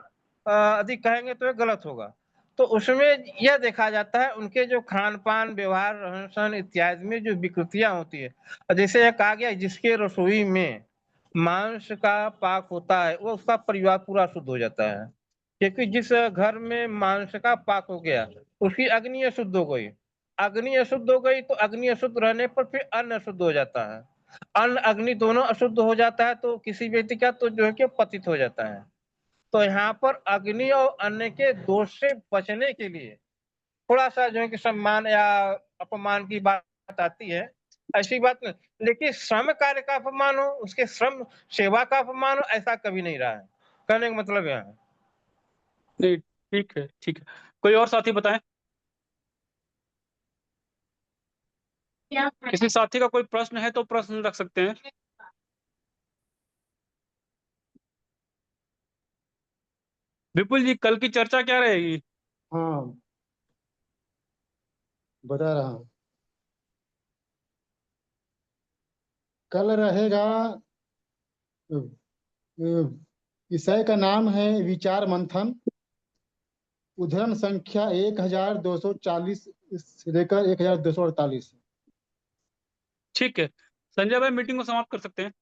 अधिक कहेंगे तो ये गलत होगा। तो उसमें यह देखा जाता है उनके जो खान-पान, व्यवहार, रहन-सहन इत्यादि में जो विकृतियाँ होती है। जैसे ये कहा गया जिसके रसोई में मांस का पाक होता है, वो उसका परिवार पूरा शुद्ध हो जाता है। क्योंकि जिस घर में मांस का पाक हो गया, उसकी अग्नि अशुद्ध हो गई। अग्नि अशुद्ध हो गई तो अग्नि अशुद्ध रहने पर फिर अन्न अशुद्ध हो जाता है। अन्न, अग्नि दोनों अशुद्ध हो जाता है तो किसी व्यक्ति का तो जो है कि पतित हो जाता है। तो यहाँ पर अग्नि और अन्न के दोष से बचने के लिए थोड़ा-सा जो है कि सम्मान या अपमान की बात आती है, ऐसी बात नहीं। लेकिन श्रम कार्य का अपमान हो, उसके श्रम सेवा का अपमान हो, ऐसा कभी नहीं रहा है। कहने का मतलब यह है। नहीं, ठीक है, ठीक है। कोई और साथी बताएँ? किसी साथी का कोई प्रश्न है तो प्रश्न रख सकते हैं। विपुल जी, कल की चर्चा क्या रहेगी? हाँ, बता रहा हूँ। कल रहेगा विषय का नाम है विचार मंथन। उदाहरण संख्या 1240 से लेकर 1248। ठीक है। संजय भाई मीटिंग को समाप्त कर सकते हैं।